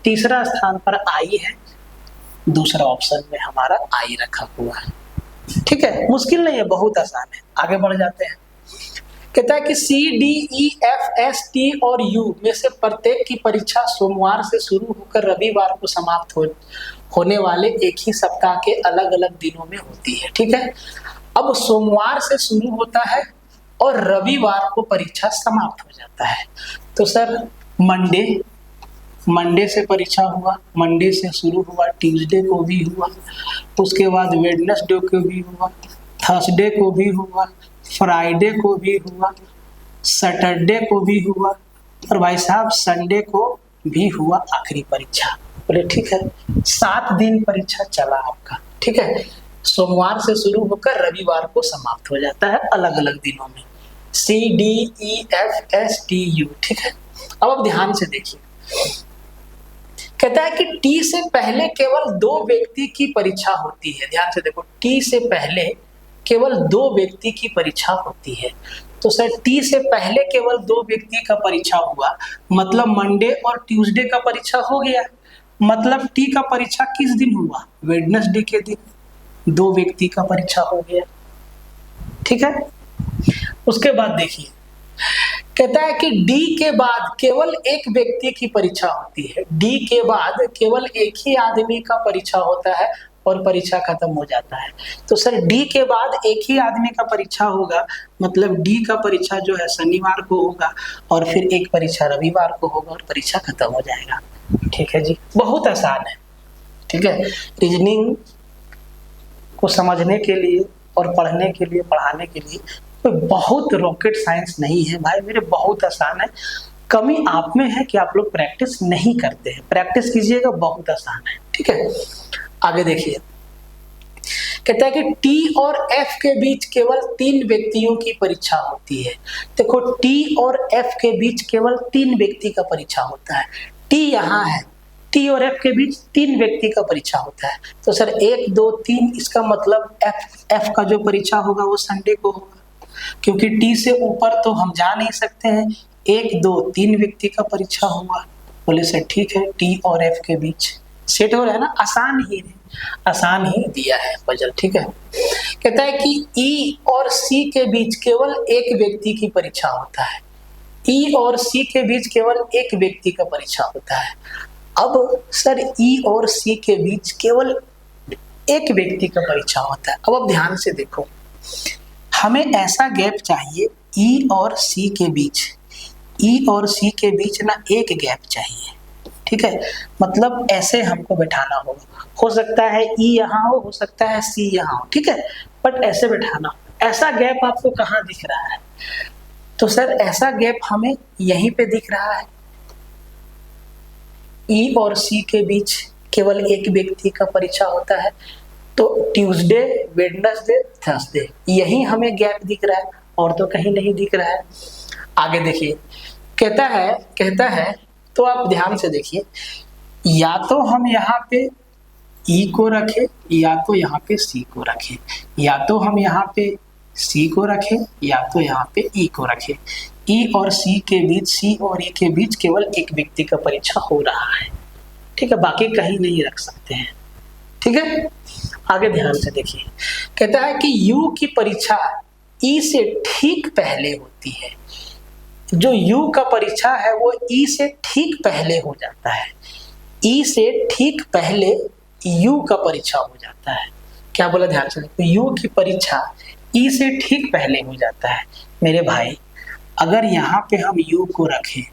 तीसरा स्थान पर आई है, दूसरा ऑप्शन में हमारा आई रखा हुआ है, ठीक है। मुश्किल नहीं है, बहुत आसान है। आगे बढ़ जाते हैं। कहता है कि C D E F S T और यू में से प्रत्येक की परीक्षा सोमवार से शुरू होकर रविवार को समाप्त होने वाले एक ही सप्ताह के अलग अलग दिनों में होती है, ठीक है। अब सोमवार से शुरू होता है और रविवार को परीक्षा समाप्त हो जाता है। तो सर मंडे से परीक्षा हुआ, मंडे से शुरू हुआ, ट्यूसडे को भी हुआ, उसके बाद वेडनेसडे को भी हुआ, थर्सडे को भी हुआ, फ्राइडे को भी हुआ, सैटरडे को भी हुआ, और भाई साहब संडे को भी हुआ आखिरी परीक्षा। बोले ठीक है, 7 दिन परीक्षा चला आपका। ठीक है, सोमवार से शुरू होकर रविवार को समाप्त हो जाता है अलग अलग दिनों में, CDEFSTU। ठीक है, अब आप ध्यान से देखिए, कहता है कि टी से पहले केवल 2 व्यक्ति की परीक्षा होती है। ध्यान से देखो, टी से पहले केवल 2 व्यक्ति की परीक्षा होती है। तो सर टी से पहले केवल 2 व्यक्ति का परीक्षा हुआ, मतलब मंडे और ट्यूसडे का परीक्षा हो गया। मतलब टी का परीक्षा किस दिन हुआ? वेडनेसडे के दिन 2 व्यक्ति का परीक्षा हो गया। ठीक है, उसके बाद देखिए, कहता है कि डी के बाद केवल एक व्यक्ति की परीक्षा होती है। डी के बाद केवल एक ही आदमी का परीक्षा होता है और परीक्षा खत्म हो जाता है। तो सर डी के बाद एक ही आदमी का परीक्षा होगा, मतलब डी का परीक्षा जो है शनिवार को होगा और फिर एक परीक्षा रविवार को होगा और परीक्षा खत्म हो जाएगा। ठीक है जी, बहुत आसान है। ठीक है, रीजनिंग को समझने के लिए और पढ़ने के लिए, पढ़ाने के लिए कोई बहुत रॉकेट साइंस नहीं है भाई मेरे, बहुत आसान है। कमी आप में है कि आप लोग प्रैक्टिस नहीं करते हैं, प्रैक्टिस कीजिएगा, बहुत आसान है। ठीक है, आगे देखिए, कहता है कि टी और एफ के बीच केवल 3 व्यक्तियों की परीक्षा होती है। देखो, टी और एफ के बीच केवल 3 व्यक्ति का परीक्षा होता है। टी यहाँ है, टी और एफ के बीच 3 व्यक्ति का परीक्षा होता है। तो सर 1 2 3, इसका मतलब एफ का जो परीक्षा होगा वो संडे को होगा, क्योंकि टी से ऊपर तो हम जा नहीं सकते हैं। 1 2 3 व्यक्ति का परीक्षा होगा। बोले सर ठीक है, टी और एफ के बीच सेट हो रहा है ना, आसान ही दिया है पजल। ठीक है, कहता है कि ई और सी के बीच केवल एक व्यक्ति की परीक्षा होता है। ई और सी के बीच केवल एक व्यक्ति का परीक्षा होता है। अब सर ई और सी के बीच केवल एक व्यक्ति का परीक्षा होता है। अब आप ध्यान से देखो, हमें ऐसा गैप चाहिए ई और सी के बीच, ई और सी के बीच ना एक गैप चाहिए। ठीक है, मतलब ऐसे हमको बैठाना होगा। हो सकता है ई यहाँ हो सकता है सी यहाँ हो। ठीक है, बट ऐसे बैठाना। ऐसा गैप आपको कहाँ दिख रहा है? तो सर ऐसा गैप हमें यहीं पे दिख रहा है। ई और सी के बीच केवल एक व्यक्ति का परीक्षा होता है, तो ट्यूसडे, वेडनेसडे, थर्सडे, यही हमें गैप दिख रहा है और तो कहीं नहीं दिख रहा है। आगे देखिए, कहता है तो आप ध्यान से देखिए, या तो हम यहाँ पे ई को रखें या तो यहाँ पे सी को रखें, या तो हम यहाँ पे सी को रखें या तो यहाँ पे ई को रखें। ई और सी के बीच, सी और ई के बीच केवल एक व्यक्ति का परीक्षा हो रहा है। ठीक है, बाकी कहीं नहीं रख सकते हैं। ठीक है, आगे ध्यान से देखिए, कहता है कि यू की परीक्षा ई से ठीक पहले होती है। जो यू का परीक्षा है वो ई से ठीक पहले हो जाता है। ई से ठीक पहले यू का परीक्षा हो जाता है। क्या बोला, ध्यान से देखो, यू की परीक्षा ई से ठीक पहले हो जाता है। मेरे भाई, अगर यहाँ पे हम यू को रखें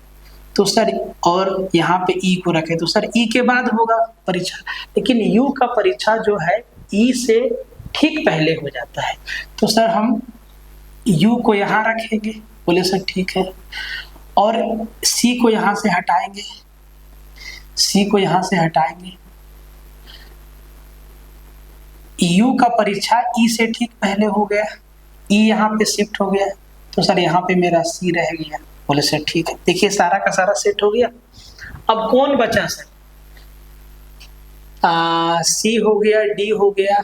तो सर, और यहाँ पे ई को रखें तो सर ई के बाद होगा परीक्षा, लेकिन यू का परीक्षा जो है ई से ठीक पहले हो जाता है। तो सर हम यू को यहाँ रखेंगे। बोले सर ठीक है, और सी को यहाँ से हटाएंगे, सी को यहाँ से हटाएंगे। यू का परीक्षा ई से ठीक पहले हो गया, ई यहाँ पे शिफ्ट हो गया, तो सर यहाँ पे मेरा सी रह गया। बोले सर ठीक है, देखिए सारा का सारा सेट हो गया। अब कौन बचा सर? सी हो गया, डी हो गया,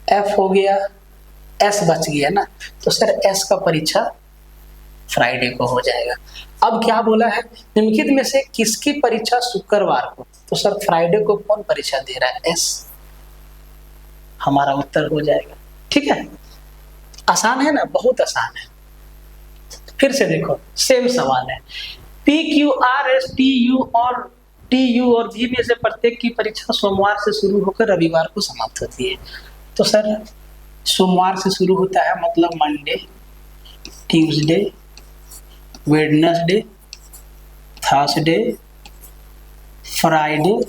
एफ हो गया, एस बच गया ना। तो सर एस का परीक्षा फ्राइडे को हो जाएगा। अब क्या बोला है, निम्नलिखित में से किसकी परीक्षा शुक्रवार को? तो सर फ्राइडे को कौन परीक्षा दे रहा है? एस, हमारा उत्तर हो जाएगा। ठीक है, आसान है ना, बहुत आसान है। फिर से देखो, सेम सवाल है, P Q R S T you और वी में से प्रत्येक की परीक्षा सोमवार से शुरू होकर रविवार को समाप्त होती है। तो सर सोमवार से शुरू होता है, मतलब Monday, Tuesday, Wednesday, Thursday, Friday,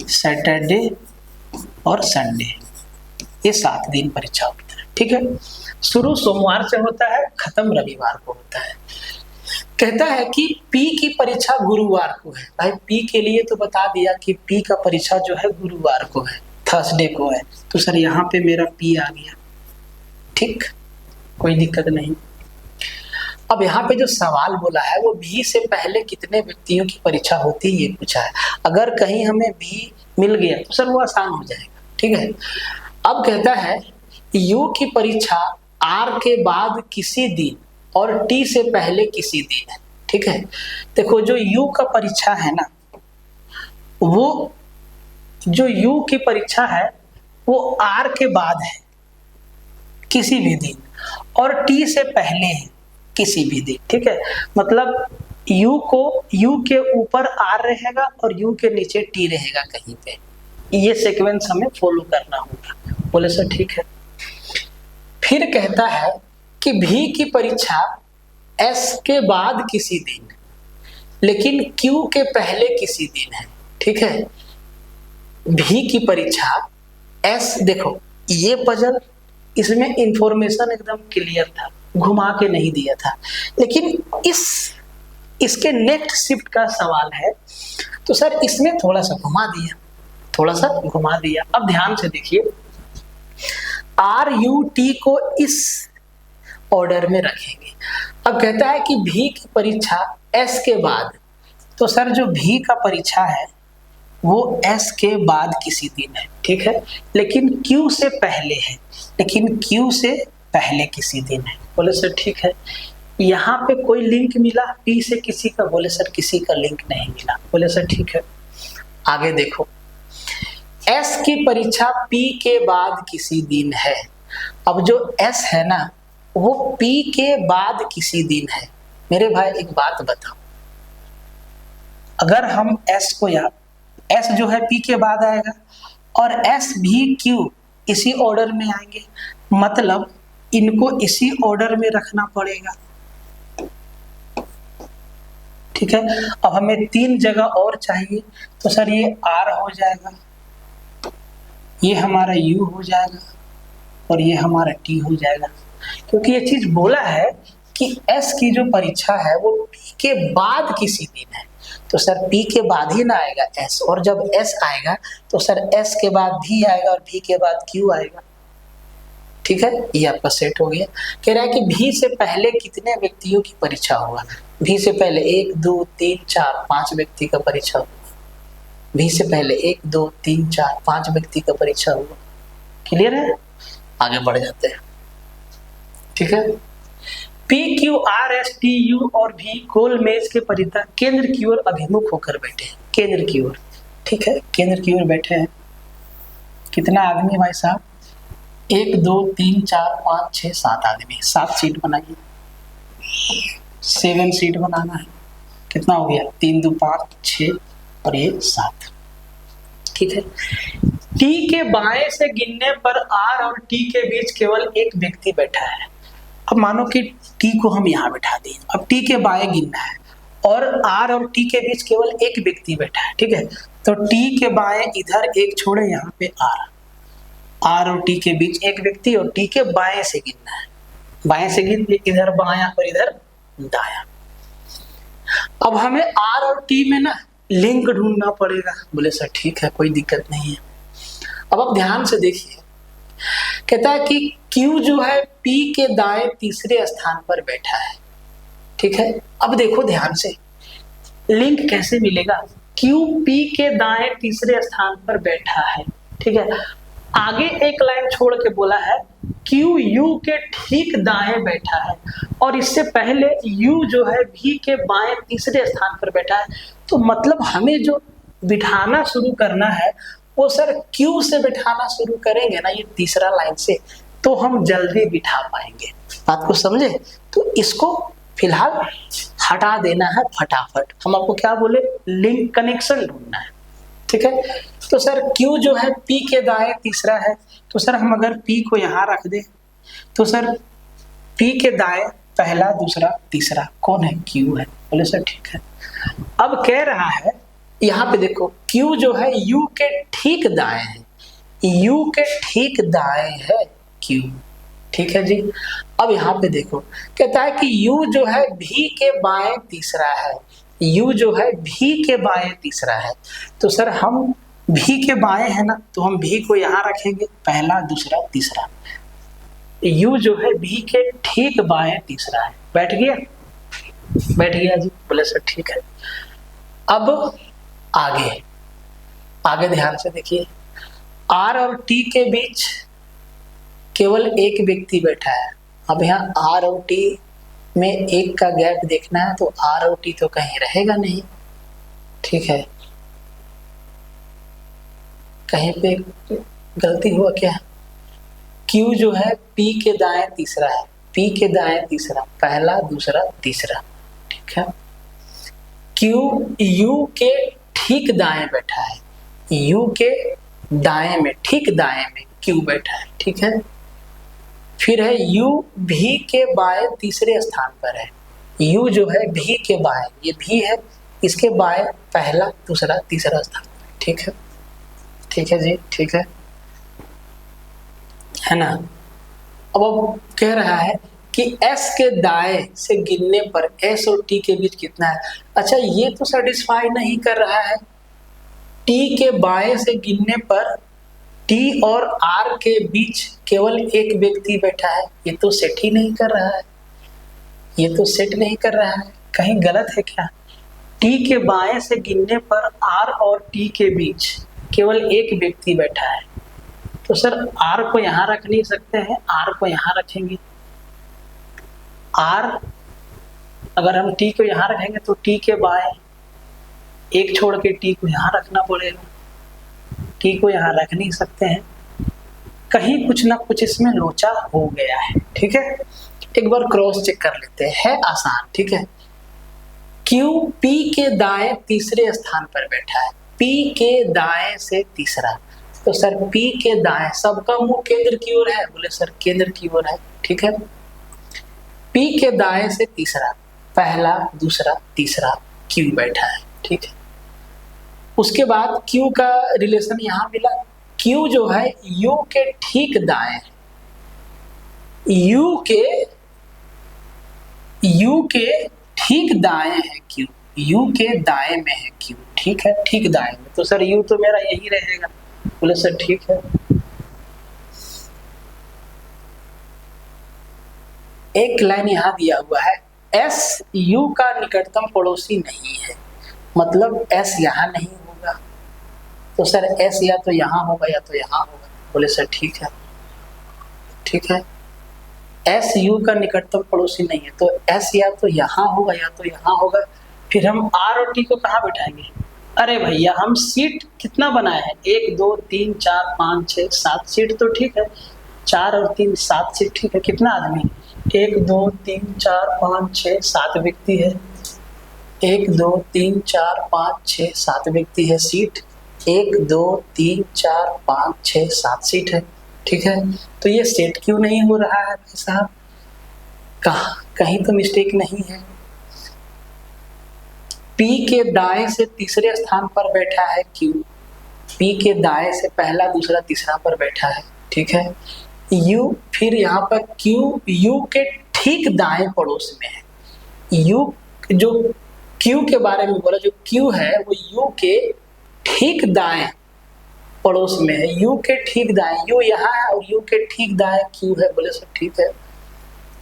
Saturday और संडे, ये 7 दिन परीक्षा होता है। ठीक है, शुरू सोमवार से होता है, खत्म रविवार को होता है। कहता है कि पी की परीक्षा गुरुवार को है। भाई पी के लिए तो बता दिया कि पी का परीक्षा जो है गुरुवार को है, थर्सडे को है। तो सर यहाँ पे मेरा पी आ गया, ठीक, कोई दिक्कत नहीं। अब यहाँ पे जो सवाल बोला है वो भी से पहले कितने व्यक्तियों की परीक्षा होती है ये पूछा है। अगर कहीं हमें भी मिल गया तो सर वो आसान हो जाएगा। ठीक है, अब कहता है यू की परीक्षा आर के बाद किसी दिन और टी से पहले किसी दिन है। ठीक है, देखो जो यू का परीक्षा है ना, वो जो यू की परीक्षा है वो आर के बाद है किसी भी दिन और टी से पहले है किसी भी दिन। ठीक है, मतलब यू के ऊपर आर रहेगा और यू के नीचे टी रहेगा कहीं पे। ये सीक्वेंस हमें फॉलो करना होगा। बोले सर ठीक है। फिर कहता है कि भी की परीक्षा एस के बाद किसी दिन लेकिन क्यू के पहले किसी दिन है। ठीक है, भी की परीक्षा एस, देखो ये पजल, इसमें इंफॉर्मेशन एकदम क्लियर था, घुमा के नहीं दिया था, लेकिन इसके नेक्स्ट शिफ्ट का सवाल है तो सर इसमें थोड़ा सा घुमा दिया। अब ध्यान से देखिए, आर यू टी को इस ऑर्डर में रखेंगे। अब कहता है कि भी की परीक्षा एस के बाद, तो सर जो भी का परीक्षा है वो एस के बाद किसी दिन है। ठीक है, लेकिन क्यू से पहले है, किसी दिन है। बोले सर ठीक है। यहाँ पे कोई लिंक मिला पी से किसी का? बोले सर किसी का लिंक नहीं मिला। बोले सर ठीक है, आगे देखो, एस की परीक्षा पी के बाद किसी दिन है। अब जो एस है ना वो पी के बाद किसी दिन है। मेरे भाई एक बात बताओ, अगर हम एस को एस जो है पी के बाद आएगा और एस भी क्यू इसी ऑर्डर में आएंगे, मतलब इनको इसी ऑर्डर में रखना पड़ेगा। ठीक है, अब हमें 3 जगह और चाहिए, तो सर ये आर हो जाएगा, ये हमारा यू हो जाएगा और ये हमारा टी हो जाएगा। क्योंकि ये चीज बोला है कि एस की जो परीक्षा है वो पी के बाद किसी दिन है, तो सर पी के बाद ही ना आएगा एस, और जब एस आएगा तो सर एस के बाद भी आएगा और भी के बाद क्यू आएगा। ठीक है, ये आपका सेट हो गया। कह रहा है कि भी से पहले कितने व्यक्तियों की परीक्षा होगा। भी से पहले 1 2 3 4 5 व्यक्ति का परीक्षा होगा। भी से पहले 1 2 3 4 5 व्यक्ति का परीक्षा होगा। क्लियर है, आगे बढ़ जाते हैं। ठीक है, P Q R S T you और भी गोल मेज के परिता केंद्र की ओर अभिमुख होकर बैठे हैं। केंद्र की ओर, ठीक है, केंद्र की ओर बैठे हैं। कितना आदमी भाई साहब? 1 2 3 4 5 6 7 आदमी। 7 सीट बनाइए, 7 सीट बनाना है। कितना हो गया? 3 2 5 6 और ये 7। ठीक है, टी के बाएं से गिनने पर आर और टी के बीच केवल एक व्यक्ति बैठा है। अब मानो कि टी को हम यहाँ बैठा दिए, अब टी के बाएं गिनना है और आर और टी के बीच केवल एक व्यक्ति बैठा है। ठीक है, तो टी के बाएं इधर एक छोड़े, यहाँ पे आर और टी के बीच एक व्यक्ति और टी के बाएं से गिनना है। बाएं से गिन, इधर बायां और इधर दायां। अब हमें आर और टी में ना लिंक ढूंढना पड़ेगा। बोले सर ठीक है, कोई दिक्कत नहीं है। अब ध्यान से देखिए, कहता है कि Q जो है P के दाएं तीसरे स्थान पर बैठा है। ठीक है, अब देखो ध्यान से, लिंक कैसे मिलेगा? Q P के दाएं तीसरे स्थान पर बैठा है। ठीक है, आगे एक लाइन छोड़ के बोला है Q U के ठीक दाएं बैठा है और इससे पहले U जो है V के बाएं तीसरे स्थान पर बैठा है। तो मतलब हमें जो बिठाना शुरू करना है वो सर Q से बिठाना शुरू करेंगे ना, ये तीसरा लाइन से, तो हम जल्दी बिठा पाएंगे। बात को समझे? तो इसको फिलहाल हटा देना है फटाफट। हम आपको क्या बोले? लिंक कनेक्शन ढूंढना है। ठीक है, तो सर Q जो है P के दाएं तीसरा है, तो सर हम अगर P को यहाँ रख दें तो सर P के दाएं पहला दूसरा तीसरा कौन है? Q है। बोले सर ठीक है। अब कह रहा है यहाँ पे देखो Q जो है U के ठीक दाएं है, U के ठीक दाएं है Q, ठीक है जी। अब यहाँ पे देखो कहता है कि U जो है V के बाएं तीसरा है, U जो है V के बाएं तीसरा है। तो सर हम V के बाएं है ना, तो हम V को यहाँ रखेंगे पहला दूसरा तीसरा, U जो है V के ठीक बाएं तीसरा है। बैठ गया? बैठ गया जी। बोले सर ठीक है। अब आगे आगे ध्यान से देखिए, R और T के बीच केवल एक व्यक्ति बैठा है। अब यहाँ R और T में एक का गैप देखना है, तो R और T तो कहीं रहेगा नहीं, ठीक है। कहीं पे गलती हुआ क्या? Q जो है P के दाएं तीसरा है, P के दाएं तीसरा, पहला दूसरा तीसरा, ठीक है। Q U के ठीक दाएं बैठा है, U के दाएं में, ठीक दाएं में Q बैठा है, ठीक है। फिर है U V के बाएं तीसरे स्थान पर है, U जो है V के बाएं, ये V है, इसके बाएं पहला दूसरा तीसरा स्थान, ठीक है। ठीक है जी, ठीक है ना। अब कह रहा है कि S के दाएं से गिनने पर S और T के बीच कितना है। अच्छा ये तो सेटिस्फाई नहीं कर रहा है। T के बाएं से गिनने पर T और R के बीच केवल एक व्यक्ति बैठा है, ये तो सेट ही नहीं कर रहा है, ये तो सेट नहीं कर रहा है। कहीं गलत है क्या? T के बाएं से गिनने पर R और T के बीच केवल एक व्यक्ति बैठा है, तो सर R को यहाँ रख नहीं सकते हैं, R को यहाँ रखेंगे। R अगर हम T को यहाँ रखेंगे तो T के बाएं एक छोड़ के T को यहाँ रखना पड़ेगा, T को यहाँ रख नहीं सकते हैं। कहीं कुछ ना कुछ इसमें लोचा हो गया है, ठीक है। एक बार क्रॉस चेक कर लेते हैं, है आसान, ठीक है। Q P के दाएं तीसरे स्थान पर बैठा है, P के दाएं से तीसरा, तो सर P के दाएं, सबका मुंह केंद्र की ओर है, बोले सर केंद्र की ओर है, ठीक है। P के दाएं से तीसरा, पहला दूसरा तीसरा Q बैठा है, ठीक है। उसके बाद Q का रिलेशन यहाँ मिला, Q जो है U के ठीक दाएं है, U के ठीक दाएं है Q, U के दाएं में है Q, ठीक है, ठीक दाएं में। तो सर U तो मेरा यही रहेगा, बोले सर ठीक है। एक लाइन यहाँ दिया हुआ है, S U का निकटतम पड़ोसी नहीं है, मतलब S यहाँ नहीं होगा, तो सर S या तो यहाँ होगा या तो यहाँ होगा, बोले सर ठीक है, ठीक है। S U का निकटतम पड़ोसी नहीं है, तो S या तो यहाँ होगा या तो यहाँ होगा। फिर हम R और T को कहाँ बैठाएंगे? अरे भैया हम सीट कितना बनाए हैं, 1 2 3 4 5 6 7 सीट, तो ठीक है, 4 और 3 7 सीट, ठीक है। कितना आदमी? 1 2 3 4 5 6 7 व्यक्ति है, 1 2 3 4 5 6 7 व्यक्ति है, सीट 1 2 3 4 5 6 7 सीट है, ठीक है। तो ये सेट क्यों नहीं हो रहा है भाई साहब? कहीं तो मिस्टेक नहीं है। P के दाएं से तीसरे स्थान पर बैठा है Q, P के दाएं से पहला दूसरा तीसरा पर बैठा है, ठीक है। U फिर यहाँ पर Q U के ठीक दाएं पड़ोस में है, U जो Q के बारे में बोला, जो Q है वो U के ठीक दाएं पड़ोस में है, U के ठीक दाएं, U यहाँ है और U के ठीक दाएं Q है, बोले सर ठीक है।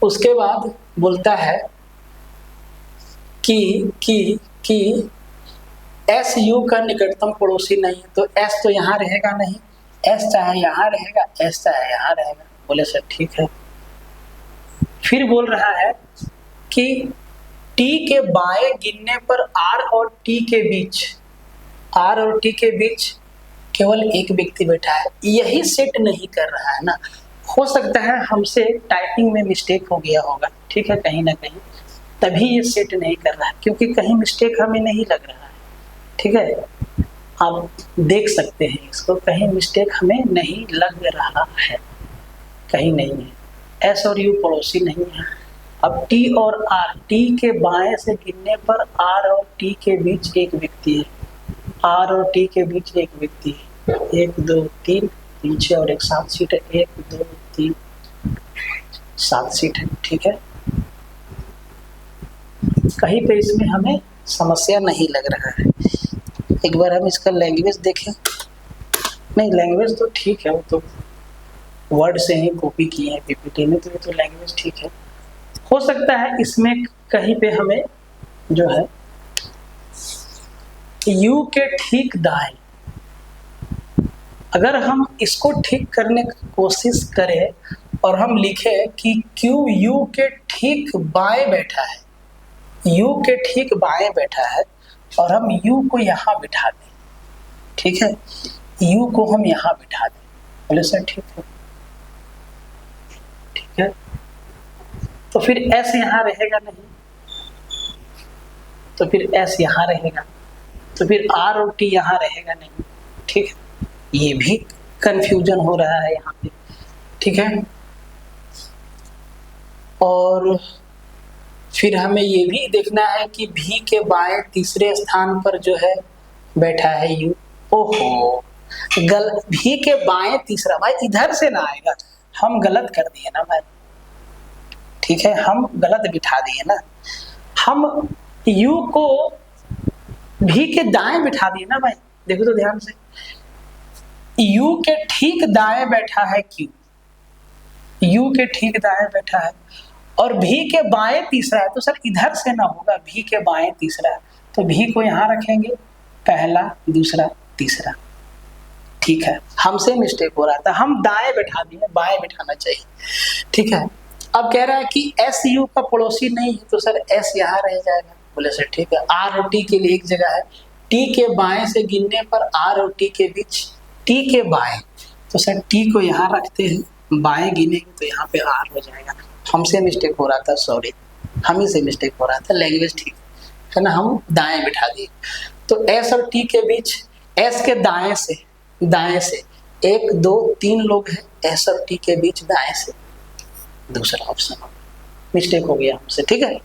उसके बाद बोलता है कि S U का निकटतम पड़ोसी नहीं है, तो S तो यहाँ रहेगा नहीं, S चाहे यहाँ रहेगा, S चाहे यहाँ रहेगा, बोले सर ठीक है। फिर बोल रहा है कि T के बाएं गिनने पर R और T के बीच केवल एक व्यक्ति बैठा है, यही सेट नहीं कर रहा है ना। हो सकता है हमसे टाइपिंग में मिस्टेक हो गया होगा, ठीक है, कहीं ना कहीं, तभी ये सेट नहीं कर रहा है, क्योंकि कहीं मिस्टेक हमें नहीं लग रहा है, ठीक है। आप देख सकते हैं इसको, कहीं मिस्टेक हमें नहीं लग रहा है, कहीं नहीं है, एस और यू पड़ोसी नहीं है। अब टी और आर, टी के बाएं से गिनने पर आर और टी के बीच एक व्यक्ति है, आर और टी के बीच एक व्यक्ति है। 1 2 3 3 6 और एक 7 सीट है। 1 2 3 7 सीट है, ठीक है। कहीं पे इसमें हमें समस्या नहीं लग रहा है। एक बार हम इसका लैंग्वेज देखें। नहीं, लैंग्वेज तो ठीक है, वो तो वर्ड से ही कॉपी किए हैं पीपीटी में, तो ये तो लैंग्वेज ठीक है। हो सकता है इसमें कहीं पे हमें जो है यू के ठीक दाएं, अगर हम इसको ठीक करने की कोशिश करें और हम लिखें कि क्यू यू के ठीक बाएं बैठा है, यू के ठीक बाएं बैठा है, और हम यू को यहाँ बिठा दें, ठीक है, यू को हम यहाँ बिठा दें, बोले सर ठीक है, ठीक है। तो फिर एस यहाँ रहेगा नहीं, तो फिर एस यहाँ रहेगा, तो फिर आर और टी यहाँ रहेगा नहीं, ठीक है। ये भी कंफ्यूजन हो रहा है यहाँ पे, ठीक है। और फिर हमें ये भी देखना है कि भी के बाएं तीसरे स्थान पर जो है बैठा है यू। ओहो, भी के बाएं तीसरा, भाई इधर से ना आएगा, हम गलत कर दिए ना भाई, ठीक है, हम गलत बिठा दिए ना, हम यू को भी के दाएं बिठा दिए ना भाई। देखो तो ध्यान से, यू के ठीक दाएं बैठा है क्यू, यू के ठीक दाएं बैठा है, और भी के बाएं तीसरा है, तो सर इधर से ना होगा, भी के बाएं तीसरा है, तो भी को यहाँ रखेंगे, पहला दूसरा तीसरा, ठीक है। हमसे मिस्टेक हो रहा था, हम दाएं बैठा दिए, बाएं बिठाना चाहिए, ठीक है। अब कह रहा है कि एस यू का पड़ोसी नहीं है, तो सर एस यहाँ रह जाएगा, बोले सर ठीक है। आर और टी के लिए एक जगह है, टी के बाएं से गिनने पर आर और टी के बीच, टी के बाएं, तो सर टी को यहाँ रखते हैं, बाएं गिनेंगे तो यहाँ पे आर हो जाएगा। हमसे मिस्टेक हो रहा था, सॉरी, हम ही से मिस्टेक हो रहा था, लैंग्वेज ठीक है ना, हम दाएं बिठा दिए। तो एस और टी के बीच, एस के दाएं से 1 2 3 लोग हैं, एस और टी के बीच दाएं से, दूसरा ऑप्शन मिस्टेक हो गया हमसे, ठीक है।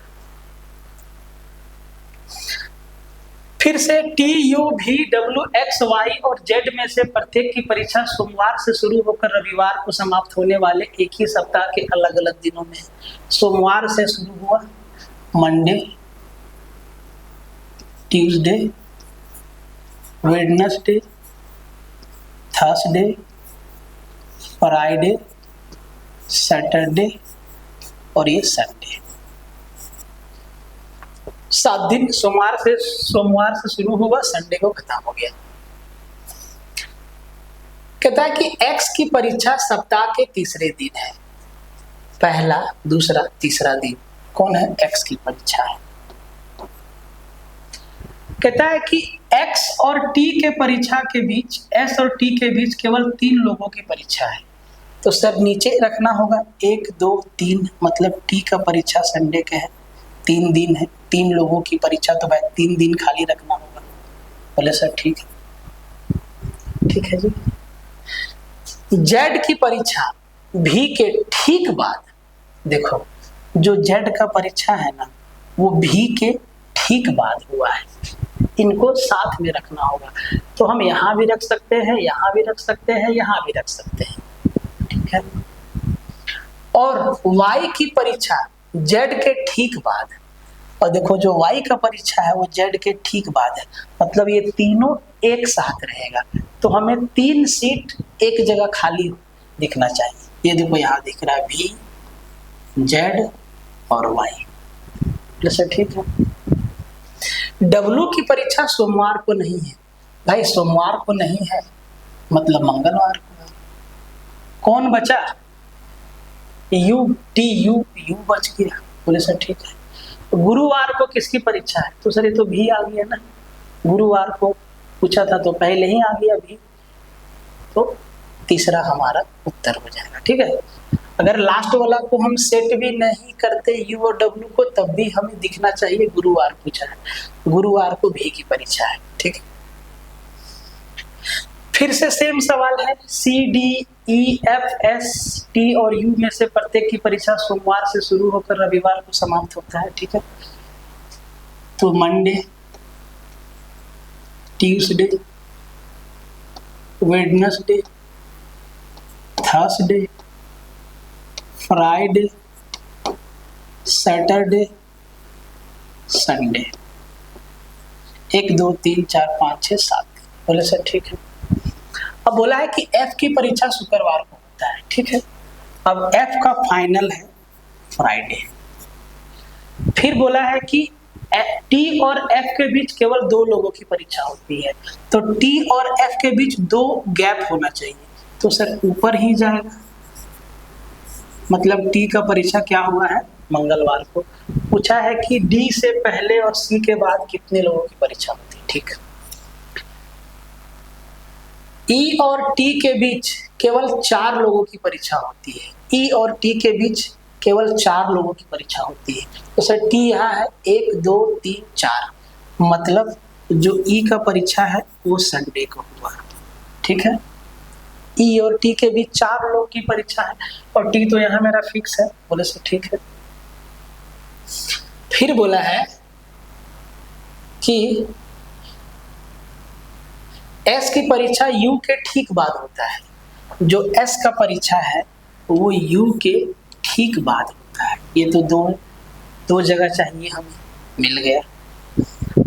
फिर से T U V W X Y और जेड में से प्रत्येक की परीक्षा सोमवार से शुरू होकर रविवार को समाप्त होने वाले एक ही सप्ताह के अलग अलग दिनों में। सोमवार से शुरू हुआ, Monday, Tuesday, Wednesday, Thursday, Friday, Saturday और ये संडे। 7 दिन, सोमवार से शुरू हुआ, संडे को खत्म हो गया। कहता है कि एक्स की परीक्षा सप्ताह के तीसरे दिन है, पहला दूसरा तीसरा दिन कौन है, एक्स की परीक्षा है। कहता है कि एक्स और टी के परीक्षा के बीच, एस और टी के बीच केवल 3 लोगों की परीक्षा है, तो सर नीचे रखना होगा 1 2 3, मतलब टी का परीक्षा संडे के है, 3 दिन है, 3 लोगों की परीक्षा, तो भाई 3 दिन खाली रखना होगा। बोले सर ठीक है, ठीक है जी। जेड की परीक्षा भी के ठीक बाद, देखो जो जेड का परीक्षा है ना, वो भी के ठीक बाद हुआ है, इनको साथ में रखना होगा, तो हम यहाँ भी रख सकते हैं, यहाँ भी रख सकते हैं, यहाँ भी रख सकते हैं, ठीक है। और y की परीक्षा z के ठीक बाद, और देखो जो y का परीक्षा है वो z के ठीक बाद है, मतलब ये तीनों एक साथ रहेगा, तो हमें 3 सीट एक जगह खाली दिखना चाहिए। ये देखो यहाँ दिख रहा है v, z और y, जैसे ठीक है। w की परीक्षा सोमवार को नहीं है, भाई सोमवार को नहीं है मतलब मंगलवार को है। कौन बचा, यू, टी यू, यू बच गया, बोले सर ठीक है। तो गुरुवार को किसकी परीक्षा है, तो सर ये तो भी आ गया ना, गुरुवार को पूछा था तो पहले ही आ गया भी, तो तीसरा हमारा उत्तर हो जाएगा, ठीक है। अगर लास्ट वाला को हम सेट भी नहीं करते यू और डब्ल्यू को, तब भी हमें दिखना चाहिए गुरुवार पूछा है, गुरुवार को भी की परीक्षा है, ठीक है। फिर से सेम सवाल है, C D E, F, S, T और यू में से प्रत्येक की परीक्षा सोमवार से शुरू होकर रविवार को समाप्त होता है। ठीक है, तो Monday, Tuesday, Wednesday, Thursday, Friday, Saturday, Sunday. 1 2 3 4 5 6 7। बोले सर ठीक है। अब बोला है कि एफ की परीक्षा शुक्रवार को होता है। ठीक है, अब एफ का फाइनल है फ्राइडे। फिर बोला है कि टी और एफ के बीच केवल 2 लोगों की परीक्षा होती है, तो टी और एफ के बीच 2 गैप होना चाहिए, तो सर ऊपर ही जाएगा। मतलब टी का परीक्षा क्या हुआ है, मंगलवार को। पूछा है कि डी से पहले और सी के बाद कितने लोगों की परीक्षा होती है। ठीक, ई और टी के बीच केवल 4 लोगों की परीक्षा होती है। ई और टी के बीच केवल 4 लोगों की परीक्षा होती है, तो सर टी यहाँ है 1 2 3 4, मतलब जो ई का परीक्षा है वो संडे को हुआ। ठीक है, ई और टी के बीच 4 लोगों की परीक्षा है और टी तो यहाँ मेरा फिक्स है। बोले सर ठीक है। फिर बोला है कि एस की परीक्षा यू के ठीक बाद होता है। जो एस का परीक्षा है वो यू के ठीक बाद होता है। ये तो दो जगह चाहिए, हमें मिल गया।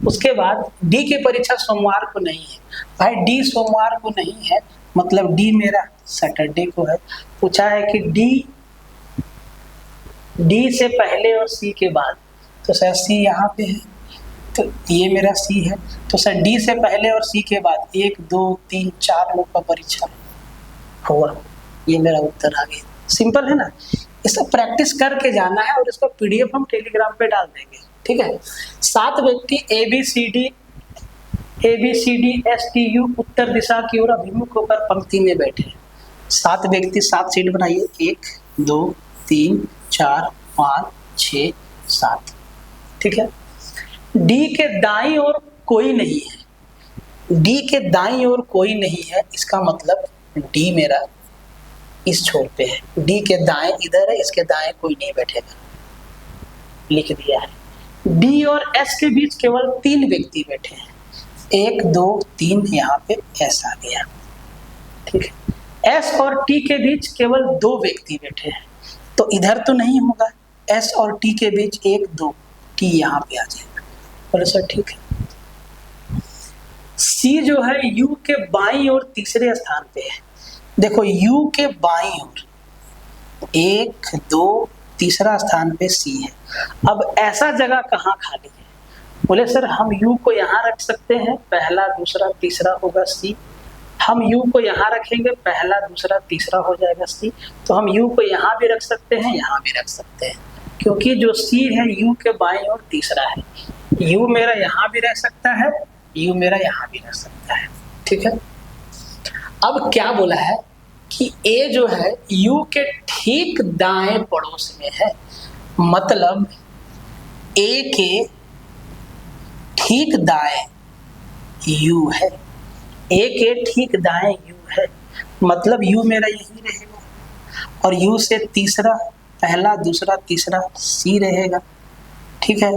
उसके बाद डी की परीक्षा सोमवार को नहीं है। भाई डी सोमवार को नहीं है, मतलब डी मेरा सैटरडे को है। पूछा है कि डी से पहले और सी के बाद, तो सर सी यहाँ पे है, तो ये मेरा सी है, तो सर डी से पहले और सी के बाद 1 2 3 4 लोग का परीक्षा होगा। ये मेरा उत्तर आ गया। सिंपल है ना, इसको प्रैक्टिस करके जाना है और इसको पीडीएफ हम टेलीग्राम पे डाल देंगे। ठीक है, 7 व्यक्ति A B C D S T U उत्तर दिशा की ओर अभिमुख होकर पंक्ति में बैठे हैं। 7 व्यक्ति 7 सीट बनाइए, 1 2 3 4 5 6 7। ठीक है, डी के दाईं ओर कोई नहीं है। डी के दाईं ओर कोई नहीं है, इसका मतलब डी मेरा इस छोर पे है। डी के दाएं इधर है, इसके दाएं कोई नहीं बैठेगा, लिख दिया है। डी और एस के बीच केवल 3 व्यक्ति बैठे हैं, 1 2 3, यहाँ पे एस आ गया। ठीक है, एस और टी के बीच केवल 2 व्यक्ति बैठे हैं, तो इधर तो नहीं होगा। एस और टी के बीच 1 2, टी यहाँ पे आ जाएगा। बोले सर ठीक है। सी जो है यू के बाईं ओर तीसरे स्थान पे है। देखो यू के बाईं ओर 1 2 तीसरा स्थान पे सी है। अब ऐसा जगह कहाँ खाली है? बोले सर हम यू को यहाँ रख सकते हैं, पहला दूसरा तीसरा होगा सी। हम यू को यहाँ रखेंगे, पहला दूसरा तीसरा हो जाएगा सी। तो हम यू को यहाँ भी रख सकते हैं, यहाँ भी रख सकते हैं, क्योंकि जो सी है यू के बाईं ओर तीसरा है। यू मेरा यहाँ भी रह सकता है, यू मेरा यहाँ भी रह सकता है। ठीक है, अब क्या बोला है कि ए जो है यू के ठीक दाएं पड़ोस में है, मतलब ए के ठीक दाएं यू है। ए के ठीक दाएं यू है, मतलब यू मेरा यही रहेगा और यू से तीसरा, पहला दूसरा तीसरा सी रहेगा। ठीक है,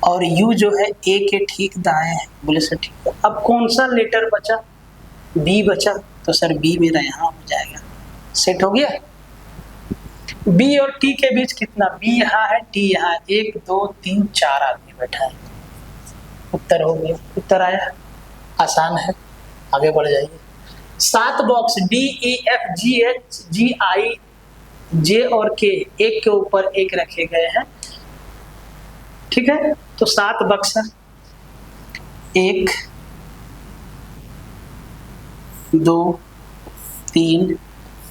और यू जो है ए के ठीक दाएं है। बोले सर ठीक है। अब कौन सा लेटर बचा? बी बचा, तो सर बी मेरा यहाँ हो जाएगा। सेट हो गया। बी और टी के बीच कितना? बी यहाँ है, टी यहाँ है, 1 2 3 4 आदमी बैठा है। उत्तर हो गया। उत्तर आया, आसान है, आगे बढ़ जाइए। 7 box D E F G H G I J और के एक के ऊपर एक रखे गए हैं। ठीक है, तो 7 बक्सा, 1 2 3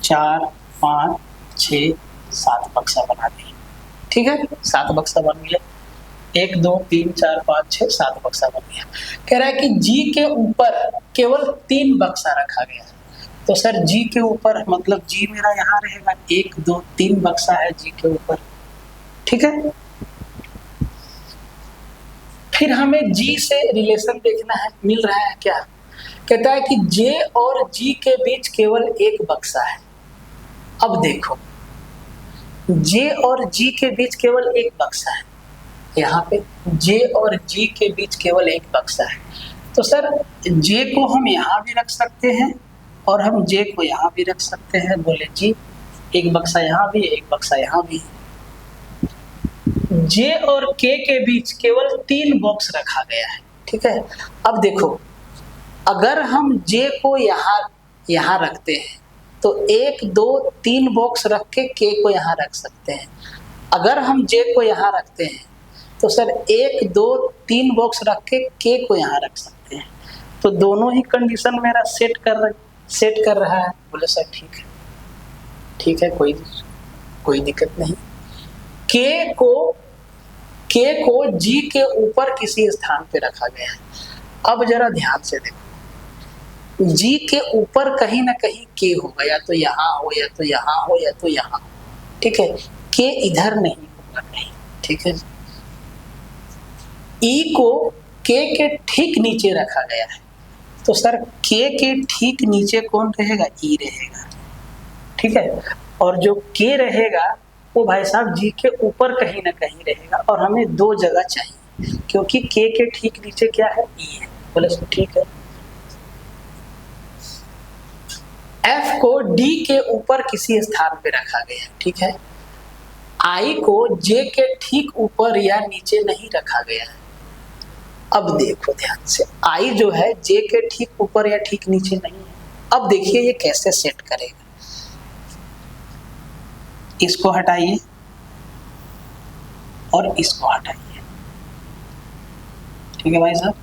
4 5 6 7 बक्सा बना दिए। ठीक है, 7 बक्सा बन गया। 1 2 3 4 5 6 7 बक्सा बन गया। कह रहा है कि जी के ऊपर केवल 3 बक्सा रखा गया है, तो सर जी के ऊपर मतलब जी मेरा यहाँ रहेगा। 1 2 3 बक्सा है जी के ऊपर। ठीक है, फिर हमें जी से रिलेशन देखना है, मिल रहा है क्या? कहता है कि जे और जी के बीच केवल 1 बक्सा है। अब देखो जे और जी के बीच केवल एक बक्सा है, यहाँ पे जे और जी के बीच केवल एक बक्सा है, तो सर जे को हम यहाँ भी रख सकते हैं और हम जे को यहाँ भी रख सकते हैं। बोले जी, एक बक्सा यहाँ भी, एक बक्सा यहाँ भी। जे और के बीच केवल 3 बॉक्स रखा गया है, ठीक है। अब देखो, अगर हम जे को यहाँ रखते हैं तो 1 2 3 बॉक्स रख के को यहाँ रख सकते हैं। अगर हम जे को यहाँ रखते हैं तो सर 1 2 3 बॉक्स रख के को यहाँ रख सकते हैं। तो दोनों ही कंडीशन मेरा सेट कर रहा है। बोले सर ठीक है, कोई दिक्कत नहीं। के को जी के ऊपर किसी स्थान पे रखा गया है। अब जरा ध्यान से देखो, जी के ऊपर कहीं ना कहीं के होगा, या तो यहाँ हो या तो यहाँ हो या तो यहाँ हो, ठीक है। के इधर नहीं होगा कहीं, ठीक है। ई को के ठीक नीचे रखा गया है, तो सर के ठीक नीचे कौन रहेगा? ई रहेगा, ठीक है। और जो के रहेगा वो भाई साहब जी के ऊपर कहीं ना कहीं रहेगा, और हमें 2 जगह चाहिए क्योंकि के ठीक नीचे क्या है? ई है। बोले सर ठीक है। एफ को डी के ऊपर किसी स्थान पे रखा गया है, ठीक है। आई को जे के ठीक ऊपर या नीचे नहीं रखा गया है। अब देखो ध्यान से, आई जो है जे के ठीक ऊपर या ठीक नीचे नहीं है। अब देखिए ये कैसे सेट करेगा। इसको हटाइए और इसको हटाइए, ठीक है भाई साहब।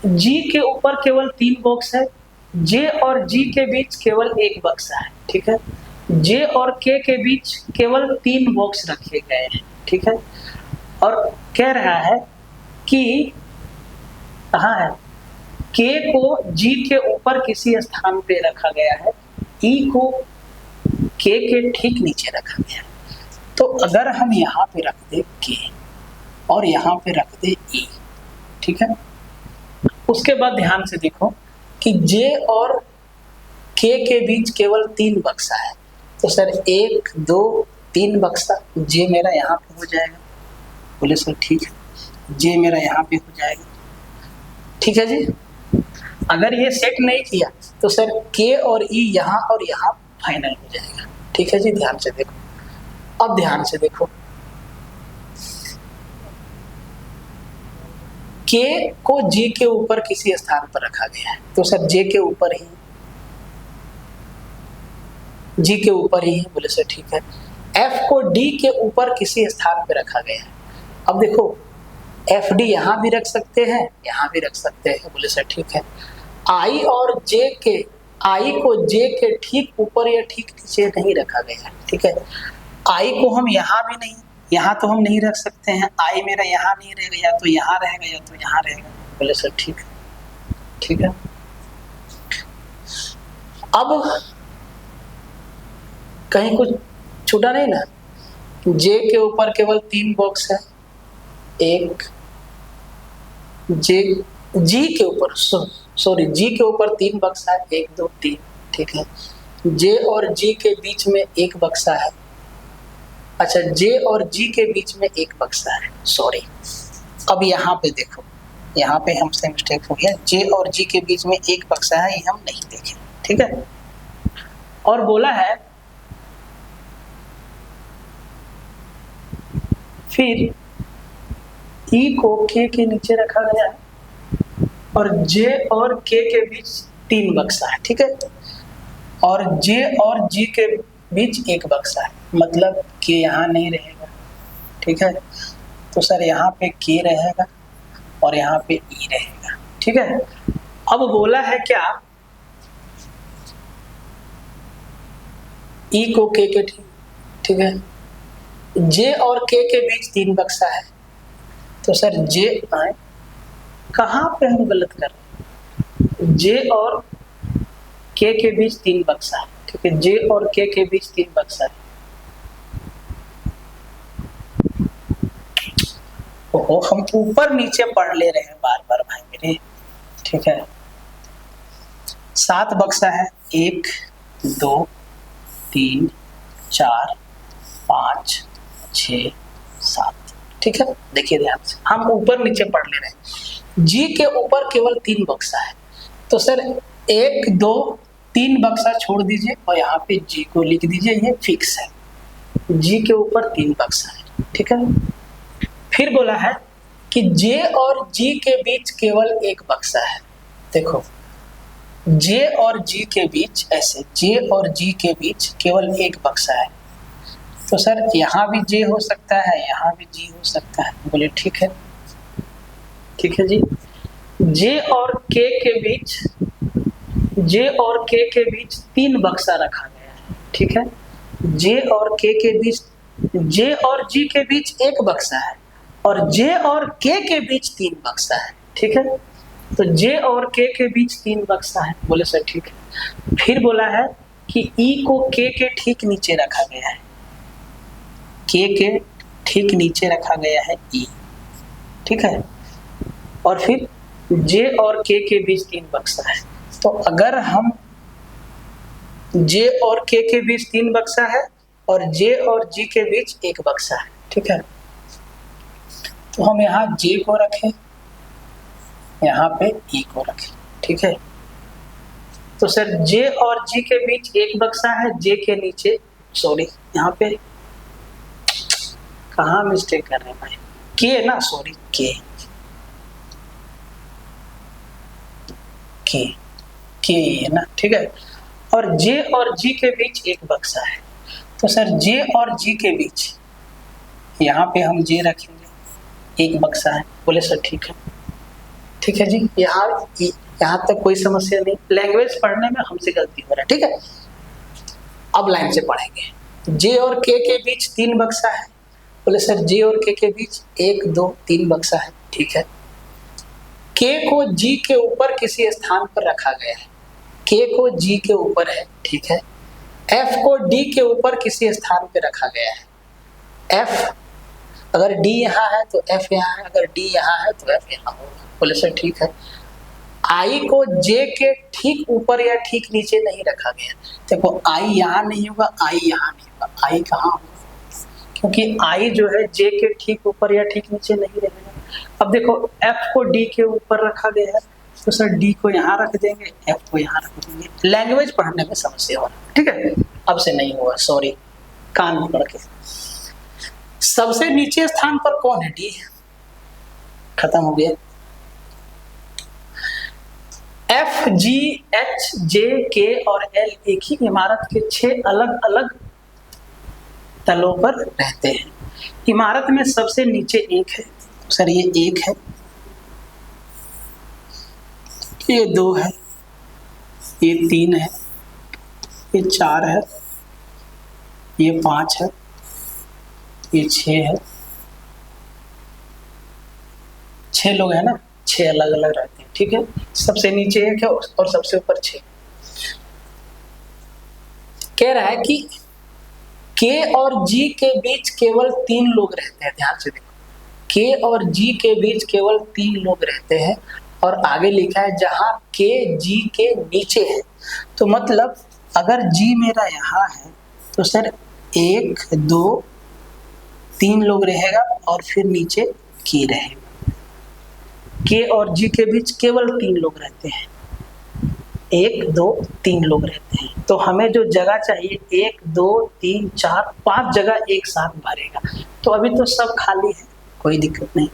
जी के ऊपर केवल 3 बॉक्स है, जे और जी के बीच केवल 1 बक्सा है, ठीक है। जे और के बीच केवल 3 बॉक्स रखे गए हैं, ठीक है। और कह रहा है कि कहाँ है? के को जी के ऊपर किसी स्थान पे रखा गया है, ई को के ठीक नीचे रखा गया है। तो अगर हम यहाँ पे रख दे के और यहाँ पे रख दे ई, ठीक है। उसके बाद ध्यान से देखो कि जे और के बीच केवल 3 बक्सा है, तो सर 1 2 3 बक्सा जे मेरा यहाँ पे हो जाएगा। बोले सर ठीक है, जे मेरा यहाँ पे हो जाएगा, ठीक है जी। अगर ये सेट नहीं किया तो सर के और ई यहाँ और यहाँ फाइनल हो जाएगा, ठीक है जी। ध्यान से देखो, अब ध्यान से देखो, के को जी के ऊपर किसी स्थान पर रखा गया है, तो सर जे के ऊपर ही, जी के ऊपर ही है। बोले सर ठीक है। एफ को डी के ऊपर किसी स्थान पर रखा गया है। अब देखो एफ डी यहाँ भी रख सकते हैं, यहाँ भी रख सकते हैं। बोले सर ठीक है। आई और जे के, आई को जे के ठीक ऊपर या ठीक नीचे नहीं रखा गया है, ठीक है। आई को हम यहाँ भी नहीं, यहाँ तो हम नहीं रख सकते हैं। आई मेरा यहाँ नहीं रहेगा, या तो यहाँ रहेगा या तो यहाँ रहेगा। बोले सर ठीक है, ठीक है। अब कहीं कुछ छूटा नहीं ना? जे के ऊपर केवल 3 बॉक्स है, एक जे जी के ऊपर सॉरी जी के ऊपर 3 बक्सा है, 1 2 3, ठीक है। जे और जी के बीच में 1 बक्सा है। अच्छा, जे और जी के बीच में 1 बक्सा है, सॉरी। अब यहाँ पे देखो, यहाँ पे हमसे मिस्टेक हो गया। जे और जी के बीच में 1 बक्सा है, ये हम नहीं देखे, ठीक है। और बोला है फिर ई को के नीचे रखा गया है और जे और के बीच 3 बक्सा है, ठीक है। और जे और जी के बीच 1 बक्सा है, मतलब के यहाँ नहीं रहेगा, ठीक है। तो सर यहाँ पे के रहेगा और यहाँ पे ई रहेगा, ठीक है। अब बोला है क्या? ई को के ठीक है। जे और के बीच 3 बक्सा है, तो सर जे कहाँ पे हम गलत कर रहे हैं? जे और के बीच 3 बक्सा है, ठीक है। जे और के बीच 3 बक्सा है। ओहो, हम ऊपर नीचे पढ़ ले रहे हैं बार बार भाई मेरे, ठीक है। 7 बक्सा है, 1 2 3 4 5 6 7। ठीक है, देखिए ध्यान से, हम ऊपर नीचे पढ़ ले रहे हैं। जी के ऊपर केवल 3 बक्सा है, तो सर 1 2 3 बक्सा छोड़ दीजिए और यहाँ पे जी को लिख दीजिए, ये फिक्स है। जी के ऊपर 3 बक्सा है। ठीक है, फिर बोला है कि जे और जी के बीच केवल 1 बक्सा है। देखो, जे और जी के बीच, ऐसे जे और जी के बीच केवल 1 बक्सा है, तो सर यहाँ भी जे हो सकता है, यहाँ भी जी हो सकता है। बोले ठीक है, ठीक है जी। जे और के के बीच, जे और के के बीच 3 बक्सा रखा गया है। ठीक है, जे और के बीच, जे और जी के बीच 1 बक्सा है और जे और के बीच 3 बक्सा है। ठीक है, तो जे और के बीच 3 बक्सा है। बोले सर ठीक है। फिर बोला है कि ई को के ठीक नीचे रखा गया है, के ठीक नीचे रखा गया है ई। ठीक है, और फिर जे और के बीच 3 बक्सा है, तो अगर हम जे और के बीच 3 बक्सा है और जे और जी के बीच 1 बक्सा है। ठीक है, तो हम यहाँ जे को रखें, यहाँ पे ई को रखें। ठीक है, तो सर जे और जी के बीच 1 बक्सा है, जे के नीचे, सॉरी यहाँ पे कहाँ मिस्टेक कर रहे हैं भाई, के ना, सॉरी के है ना। ठीक है, और जे और जी के बीच 1 बक्सा है, तो सर जे और जी के बीच, यहाँ पे हम जे रखेंगे, 1 बक्सा है। बोले सर ठीक है, ठीक है जी। यहाँ तक कोई समस्या नहीं, लैंग्वेज पढ़ने में हमसे गलती हो रहा है। ठीक है, अब लाइन से पढ़ेंगे। जे और के बीच 3 बक्सा है, बोले सर जे और के बीच 1 2 3 बक्सा है। ठीक है, के को जी के ऊपर किसी स्थान पर रखा गया है, के को जी के ऊपर है। ठीक है, एफ को डी के ऊपर किसी स्थान पर रखा गया है। एफ, अगर डी यहाँ है तो एफ यहाँ है, अगर डी यहाँ है तो एफ यहाँ होगा। बोले सर ठीक है। आई को जे के ठीक ऊपर या ठीक नीचे नहीं रखा गया। देखो, आई यहाँ नहीं होगा, आई यहाँ नहीं होगा, आई कहाँ होगा, क्योंकि आई जो है जे के ठीक ऊपर या ठीक नीचे नहीं रहेगा। अब देखो, एफ को डी के ऊपर रखा गया है, तो सर डी को यहाँ रख देंगे, एफ को यहाँ रख देंगे। लैंग्वेज पढ़ने में समस्या हो रहा है। ठीक है, अब से नहीं होगा, सॉरी, कान में पढ़ के। सबसे नीचे स्थान पर कौन है, डी, खत्म हो गया। एफ जी एच जे के और एल एक ही इमारत के 6 अलग अलग तलों पर रहते हैं। इमारत में सबसे नीचे 1 है, सर ये 1 है, ये 2 है, ये 3 है, ये 4 है, ये 5 है, ये 6 है। 6 लोग हैं ना, 6 अलग अलग रहते हैं। ठीक है, सबसे नीचे 1 है और सबसे ऊपर 6। कह रहा है कि के और जी के बीच केवल 3 लोग रहते हैं। ध्यान से देखो, के और जी के बीच केवल 3 लोग रहते हैं, और आगे लिखा है जहां के जी के नीचे है। तो मतलब अगर जी मेरा यहाँ है तो सर 1 2 3 लोग रहेगा और फिर नीचे के रहेगा। के और जी के बीच केवल 3 लोग रहते हैं, 1 2 3 लोग रहते हैं। तो हमें जो जगह चाहिए 1 2 3 4 5 जगह एक साथ भरेगा। तो अभी तो सब खाली है, कोई दिक्कत नहीं।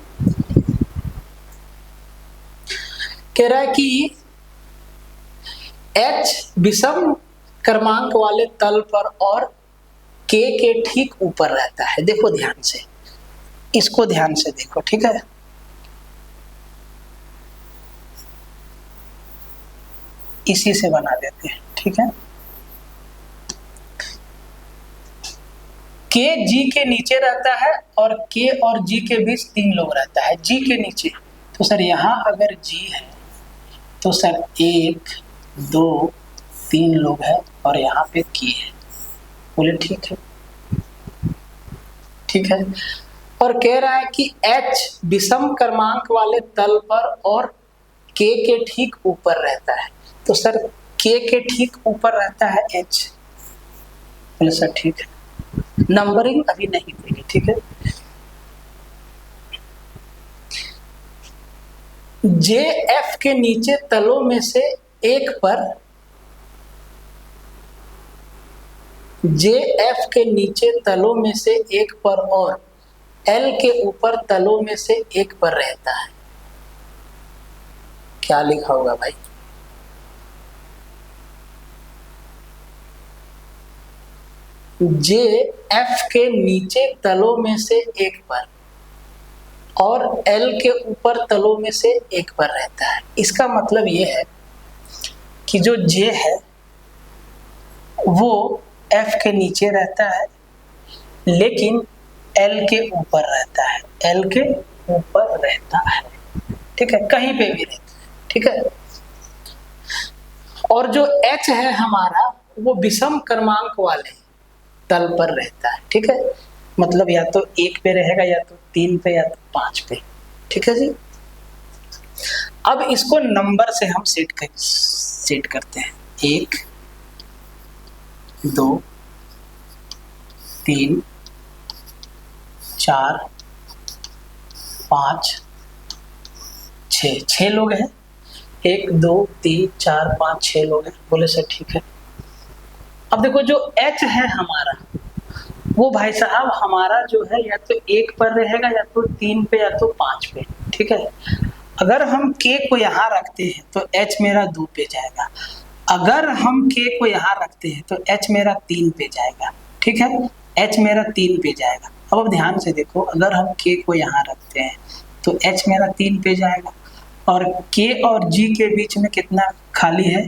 कह रहा है कि H विषम क्रमांक वाले तल पर और के ठीक ऊपर रहता है। देखो ध्यान से, इसको ध्यान से देखो। ठीक है, इसी से बना देते हैं। ठीक है, के जी के नीचे रहता है और के और जी के बीच 3 लोग रहता है। जी के नीचे, तो सर यहाँ अगर जी है तो सर 1 2 3 लोग हैं और यहाँ पे के है। बोले ठीक है, ठीक है। और कह रहा है कि H विषम क्रमांक वाले तल पर और के ठीक ऊपर रहता है। तो सर के ठीक ऊपर रहता है एच। बोले सर ठीक है, नंबरिंग अभी नहीं देगी, ठीक है। जे एफ के नीचे तलों में से एक पर, जे एफ के नीचे तलों में से एक पर और एल के ऊपर तलों में से एक पर रहता है। क्या लिखा होगा भाई? जे एफ के नीचे तलों में से एक पर और एल के ऊपर तलों में से एक पर रहता है। इसका मतलब ये है कि जो जे है वो एफ के नीचे रहता है लेकिन एल के ऊपर रहता है, एल के ऊपर रहता है, ठीक है, कहीं पे भी रहता है, ठीक है। और जो एच है हमारा वो विषम क्रमांक वाले तल पर रहता है, ठीक है, मतलब या तो एक पे रहेगा या तो 3 पे या तो 5 पे, ठीक है जी। अब इसको नंबर से हम सेट करते हैं, 1 2 3 4 5 6 लोग हैं, 1 2 3 4 5 6 लोग हैं। बोले सर ठीक है। अब देखो जो H है हमारा वो भाई साहब हमारा जो है या तो 1 पर रहेगा या तो 3 पे या तो 5 पे, ठीक है। अगर हम K को यहाँ रखते हैं तो H मेरा 2 पे जाएगा, अगर हम K को यहाँ रखते हैं तो H मेरा 3 पे जाएगा, ठीक है, H मेरा 3 पे जाएगा। अब ध्यान से देखो, अगर हम K को यहाँ रखते हैं तो H मेरा 3 पे जाएगा और K और G के बीच में कितना खाली है?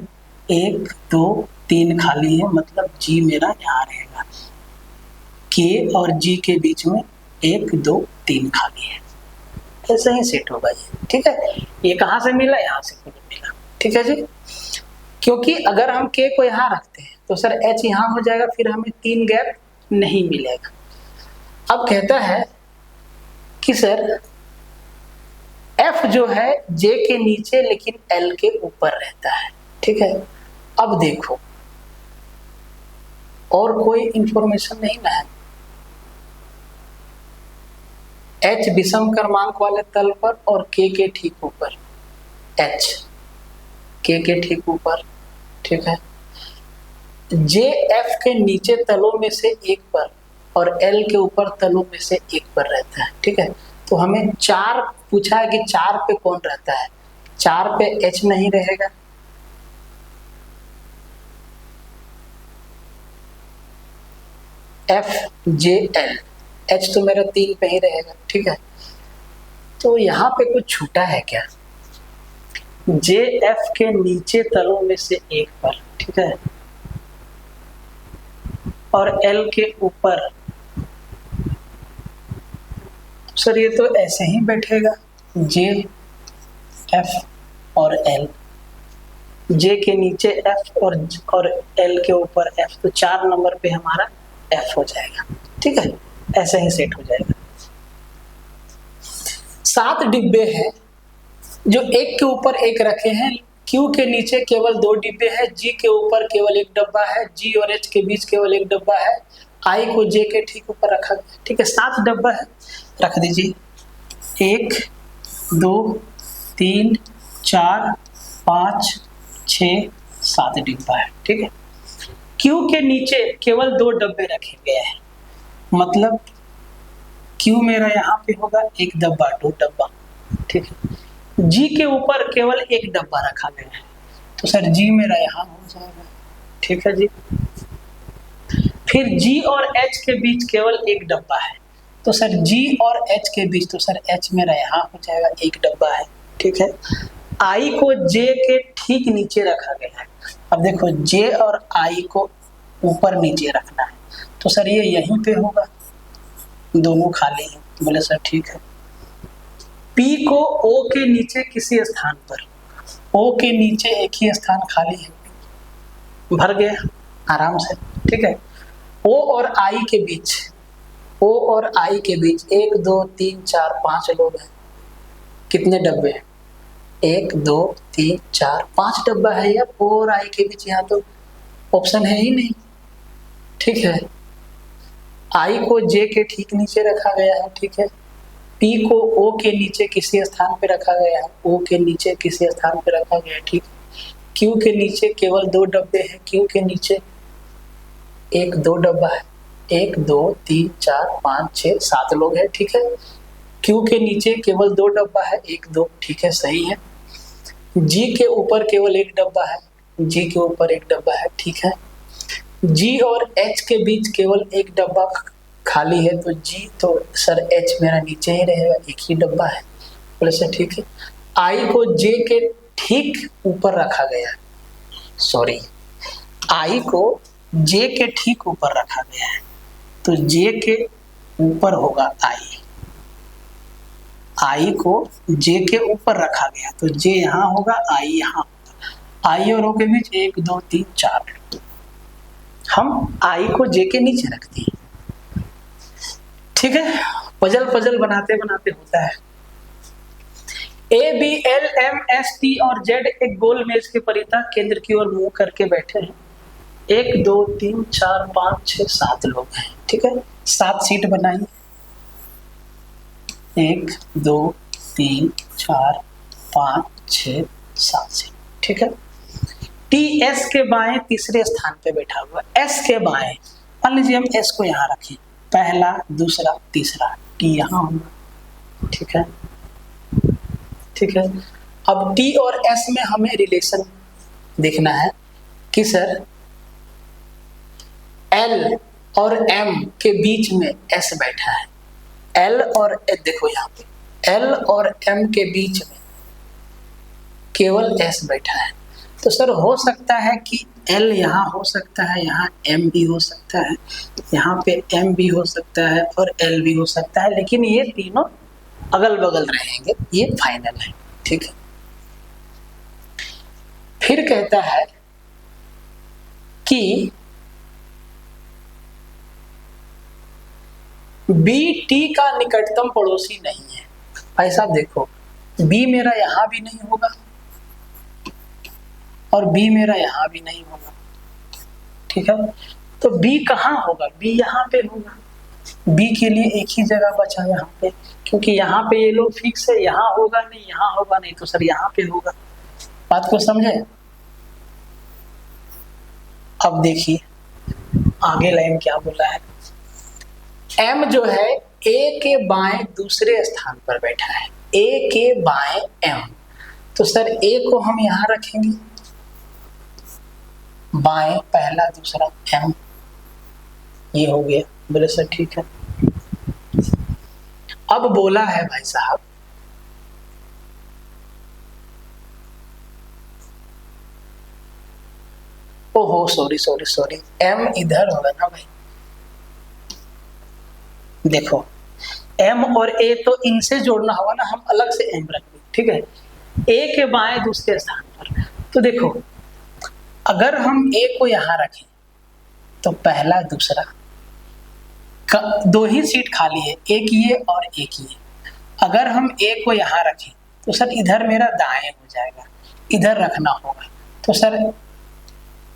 1 2 3 खाली है, मतलब G मेरा यहाँ रहेगा। K और G के बीच में 1 2 3 खाली है, ऐसे ही सेट होगा ये, ठीक है। ये कहाँ से मिला? यहाँ से मिला, ठीक है जी। क्योंकि अगर हम K को यहाँ रखते हैं तो सर H यहाँ हो जाएगा, फिर हमें 3 गैप नहीं मिलेगा। अब कहता है कि सर F जो है J के नीचे लेकिन L के ऊपर रहता है, ठीक है। अब देखो और कोई इंफॉर्मेशन नहीं ना है, H विषम क्रमांक वाले तल पर और K के ठीक ऊपर, H K के ठीक ऊपर, ठीक है। J F के नीचे तलों में से एक पर और L के ऊपर तलों में से एक पर रहता है, ठीक है। तो हमें 4 पूछा है कि 4 पे कौन रहता है? 4 पे H नहीं रहेगा, F J L, H तो मेरा 3 पे ही रहेगा, ठीक है। तो यहाँ पे कुछ छूटा है क्या? J F के नीचे तलों में से एक पर, ठीक है, और L के ऊपर, सर ये तो ऐसे ही बैठेगा, J F और L, J के नीचे F और L के ऊपर F, तो 4 नंबर पे हमारा F हो जाएगा, ठीक है, ऐसे ही सेट हो जाएगा। 7 डिब्बे हैं जो एक के ऊपर एक रखे हैं, Q के नीचे केवल 2 डिब्बे हैं, G के ऊपर केवल 1 डब्बा है, G और H के बीच केवल 1 डब्बा है, I को J के ठीक ऊपर रखा गया, ठीक है। 7 डब्बा है, रख दीजिए, 1 2 3 4 5 6 7 डिब्बा है, ठीक है। Q के नीचे केवल 2 डब्बे रखे गए हैं, मतलब Q मेरा यहाँ पे होगा 1 डब्बा 2 डब्बा, ठीक है। G के ऊपर केवल 1 डब्बा रखा गया है, तो सर G मेरा यहाँ हो जाएगा, ठीक है जी। फिर G और H के बीच केवल 1 डब्बा है, तो सर G और H के बीच, तो सर H मेरा यहाँ हो जाएगा, 1 डब्बा है, ठीक है। I को J के ठीक नीचे रखा गया है, अब देखो J और I को ऊपर नीचे रखना है, तो सर ये यहीं पे होगा, दोनों खाली हैं। बोले सर ठीक है। P को O के नीचे किसी स्थान पर, O के नीचे एक ही स्थान खाली है, भर गया आराम से, ठीक है। O और I के बीच, O और I के बीच 1 2 3 4 5 लोग हैं, कितने डब्बे हैं? 1 2 3 4 5 डब्बा है या O और I के बीच, यहाँ तो ऑप्शन है ही नहीं। ठीक है, I को J के ठीक नीचे रखा गया है। ठीक है, P को O के नीचे किसी स्थान पे रखा गया है, O के नीचे किसी स्थान पे रखा गया है। ठीक, Q के नीचे केवल 2 डब्बे हैं, Q के नीचे 1 2 डब्बा है, 1 2 3 4 5 6 7 लोग हैं। ठीक है, Q के नीचे केवल 2 डब्बा है, 1 2। ठीक है, सही है। G के ऊपर केवल 1 डब्बा है, G के ऊपर 1 डब्बा है। ठीक है, G और H के बीच केवल 1 डब्बा खाली है, तो G तो सर H मेरा नीचे ही रहेगा, 1 ही डब्बा है। बोले सर ठीक है। I को J के ठीक ऊपर रखा गया है, सॉरी, I को J के ठीक ऊपर रखा गया है, तो J के ऊपर होगा I को J के ऊपर रखा गया, तो J यहाँ होगा, I यहाँ होगा। I और O के बीच 1 2 3 4, हम I को J के नीचे रखते हैं। ठीक है, पजल बनाते बनाते होता है। A B L M S T और Z एक गोल मेज के परितः केंद्र की ओर मुंह करके बैठे हैं। 1 2 3 4 5 6 7 लोग हैं। ठीक है, 7 सीट बनाइए। 1 2 3 4 5 6 7 सीट। ठीक है, T S के बाएं तीसरे स्थान पे बैठा हुआ, S के बाएं, मान लीजिए हम S को यहाँ रखें, पहला दूसरा तीसरा, T यहाँ होगा। ठीक है, ठीक है। अब T और S में हमें रिलेशन देखना है कि सर L और M के बीच में S बैठा है, L और देखो यहाँ पे L और M के बीच में केवल S बैठा है, तो सर हो सकता है कि L यहाँ हो सकता है, यहाँ M भी हो सकता है, यहाँ पे M भी हो सकता है और L भी हो सकता है, लेकिन ये तीनों अगल बगल रहेंगे, ये फाइनल है। ठीक है, फिर कहता है कि B T का निकटतम पड़ोसी नहीं है। भाई साहब देखो, B मेरा यहाँ भी नहीं होगा और B मेरा यहाँ भी नहीं होगा। ठीक है, तो B कहाँ होगा? B यहाँ पे होगा। B के लिए एक ही जगह बचा यहाँ पे, क्योंकि यहाँ पे ये लोग फिक्स है, यहाँ होगा नहीं, यहाँ होगा नहीं, तो सर यहाँ पे होगा। बात को समझे? अब देखिए आगे लाइन क्या बोला है। M जो है A के बाएं दूसरे स्थान पर बैठा है, A के बाएं M, तो सर A को हम यहाँ रखेंगे, बाएं पहला दूसरा M, ये हो गया। बोले सर ठीक है। अब बोला है भाई साहब ओहो सॉरी सॉरी सॉरी, M इधर होगा ना भाई। देखो M और A तो इनसे जोड़ना होगा ना, हम अलग से M रख दें। ठीक है, A के बाएं दूसरे स्थान पर, तो देखो अगर हम A को यहाँ रखें तो पहला दूसरा दो ही सीट खाली है, एक ये और एक ये। अगर हम A को यहाँ रखें तो सर इधर मेरा दाएं हो जाएगा, इधर रखना होगा, तो सर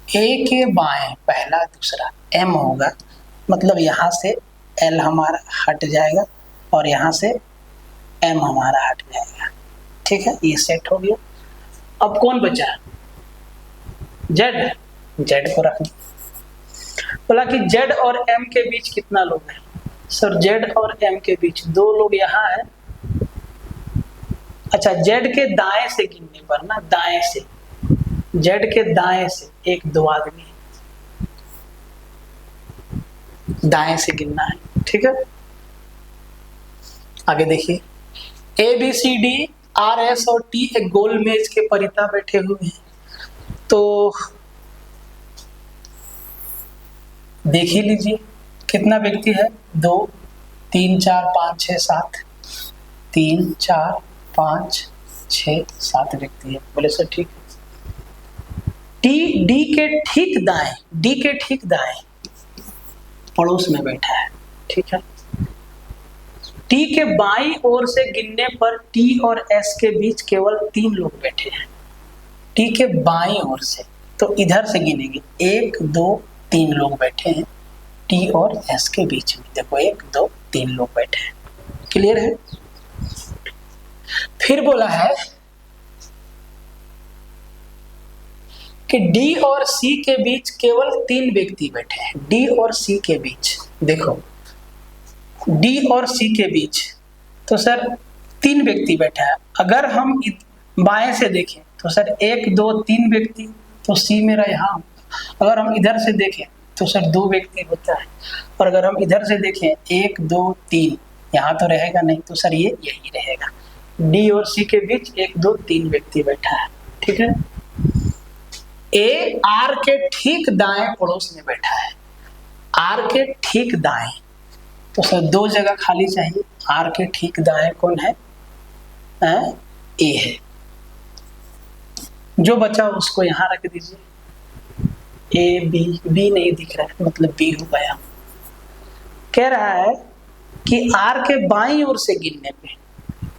A के बाएं पहला दूसरा M होगा, मतलब यहाँ से L हमारा हट जाएगा और यहाँ से M हमारा हट जाएगा। ठीक है, ये सेट हो गया। अब कौन बचा? Z को रख दिया। बोला कि Z और M के बीच कितना लोग हैं? सर Z और M के बीच 2 लोग यहाँ है। अच्छा, Z के दाएं से गिनने पर ना, दाएं से, Z के दाएं से 1 2 आदमी है, दाएं से गिनना है। ठीक है, आगे देखिए, A B C D R S और T एक गोल मेज के परितः बैठे हुए हैं, तो देख ही लीजिए कितना व्यक्ति है, 2 3 4 5 6 7, 3 4 5 6 7 व्यक्ति है। बोले सर ठीक है। डी के ठीक दाएं, डी के ठीक दाएं पड़ोस में बैठा है। ठीक है, टी के बाईं ओर से गिनने पर टी और एस के बीच केवल 3 लोग बैठे हैं। टी के बाईं ओर से, तो इधर से गिनेंगे 1 2 3 लोग बैठे हैं टी और एस के बीच में। देखो 1 2 3 लोग बैठे हैं। क्लियर है? फिर बोला है कि डी और सी के बीच केवल 3 व्यक्ति बैठे हैं। डी और सी के बीच, देखो डी और सी के बीच तो सर 3 व्यक्ति बैठा है। अगर हम बाएं से देखें तो सर 1 2 3 व्यक्ति, तो सी मेरा यहाँ। अगर हम इधर से देखें तो सर 2 व्यक्ति होता है, और अगर हम इधर से देखें 1 2 3, यहाँ तो रहेगा नहीं, तो सर ये यही रहेगा। डी और सी के बीच 1 2 3 व्यक्ति बैठा है। ठीक है। ए आर के ठीक दाएं पड़ोस में बैठा है। आर के ठीक दाएं, तो सर 2 जगह खाली चाहिए। आर के ठीक दाएं कौन है? ए है। जो बचा उसको यहां रख दीजिए। ए बी, बी नहीं दिख रहा है, मतलब बी हो गया। कह रहा है कि आर के बाईं ओर से गिनने पे,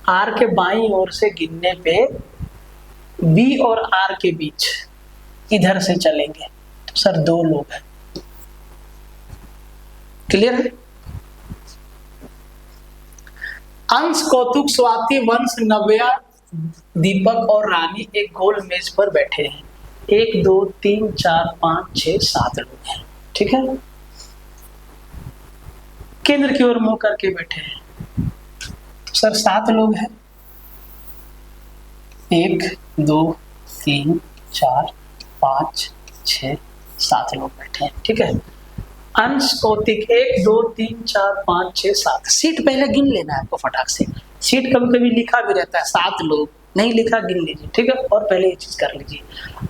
आर के बाईं ओर से गिनने पे बी और आर के बीच इधर से चलेंगे, तो सर 2 लोग हैं। क्लियर है? अंश, कौतुक, स्वाति, वंश, नव्या, दीपक और रानी एक गोल मेज पर बैठे हैं। 1 2 3 4 5 6 7 लोग हैं। ठीक है। केंद्र की ओर मुंह करके बैठे हैं, तो सर 7 लोग हैं। 1 2 3 4 5 6 7 लोग बैठे हैं। ठीक है। अंश, कौतिक 1 2 3 4 5 6 7। सीट पहले गिन लेना है आपको फटाक से। सीट कभी कभी लिखा भी रहता है 7 लोग, नहीं लिखा गिन लीजिए। ठीक है। और पहले ये चीज कर लीजिए।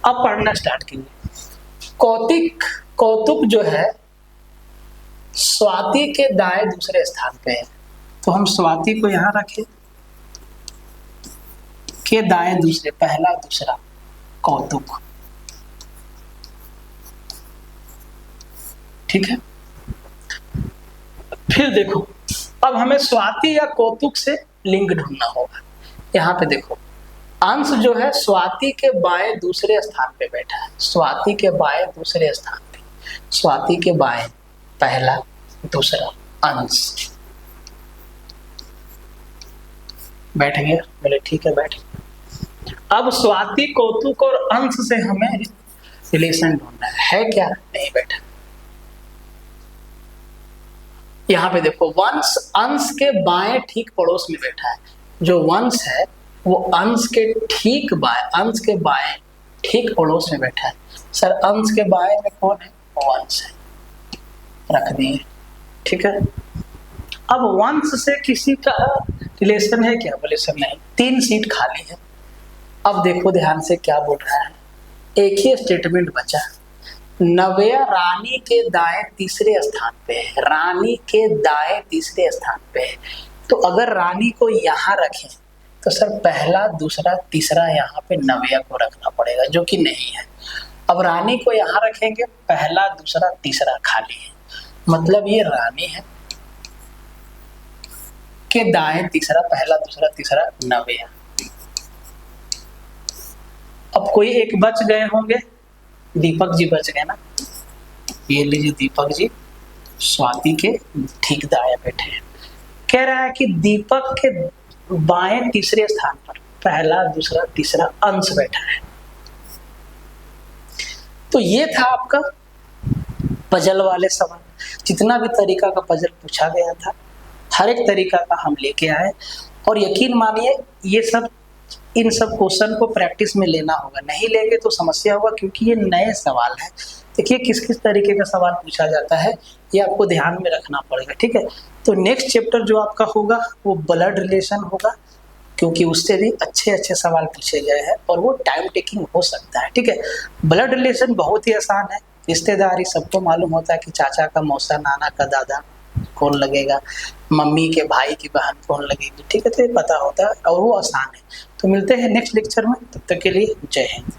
अब पढ़ना स्टार्ट कीजिए। कौतिक, कौतुक जो है स्वाति के दाएं दूसरे स्थान पे है, तो हम स्वाति को यहां रखें। के दाएं दूसरे, पहला दूसरा कौतुक। ठीक है। फिर देखो, अब हमें स्वाति या कौतुक से लिंग ढूंढना होगा। यहाँ पे देखो, अंश जो है स्वाति के बाएं दूसरे स्थान पे बैठा है। स्वाति के बाएं दूसरे स्थान पे, स्वाति के बाएं पहला दूसरा अंश बैठ गया। बोले ठीक है, बैठ गया। अब स्वाति, कौतुक और अंश से हमें रिलेशन ढूंढना है क्या? नहीं बैठा। यहाँ पे देखो, वंश अंश के बाएं ठीक पड़ोस में बैठा है। जो वंश है वो अंश के ठीक बाएं, अंश के बाएं ठीक पड़ोस में बैठा है। सर अंश के बाएं में कौन है? वंश है, रख दिए। ठीक है। अब वंश से किसी का रिलेशन है क्या? बोले सर नहीं, 3 सीट खाली है। अब देखो ध्यान से क्या बोल रहा है। एक ही स्टेटमेंट बचा। नव्या रानी के दाएं तीसरे स्थान पे है। रानी के दाएं तीसरे स्थान पे है, तो अगर रानी को यहाँ रखें तो सर पहला दूसरा तीसरा यहाँ पे नव्या को रखना पड़ेगा, जो कि नहीं है। अब रानी को यहाँ रखेंगे, पहला दूसरा तीसरा खाली है, मतलब ये रानी है। के दाएं तीसरा, पहला दूसरा तीसरा नव्या। अब कोई एक बच गए होंगे, दीपक जी बच गए ना। ये लीजिए, दीपक जी स्वाति के ठीक दाएं बैठे हैं। कह रहा है कि दीपक के बाएं तीसरे स्थान पर पहला दूसरा तीसरा अंश बैठा है। तो ये था आपका पजल वाले सवाल। जितना भी तरीका का पजल पूछा गया था, हर एक तरीका का हम लेके आए, और यकीन मानिए ये सब, इन सब क्वेश्चन को प्रैक्टिस में लेना होगा। नहीं लेंगे तो समस्या होगा, क्योंकि ये नए सवाल है। देखिए किस किस तरीके का सवाल पूछा जाता है, ये आपको ध्यान में रखना पड़ेगा। ठीक है। तो नेक्स्ट चैप्टर जो आपका होगा वो ब्लड रिलेशन होगा, क्योंकि उससे भी अच्छे अच्छे सवाल पूछे गए हैं, और वो टाइम टेकिंग हो सकता है। ठीक है। ब्लड रिलेशन बहुत ही आसान है। रिश्तेदारी सबको मालूम होता है कि चाचा का मौसा, नाना का दादा कौन लगेगा, मम्मी के भाई की बहन कौन लगेगी। ठीक है। तो ये पता होता है और वो आसान है। तो मिलते हैं नेक्स्ट लेक्चर में, तब तक के लिए जय हिंद।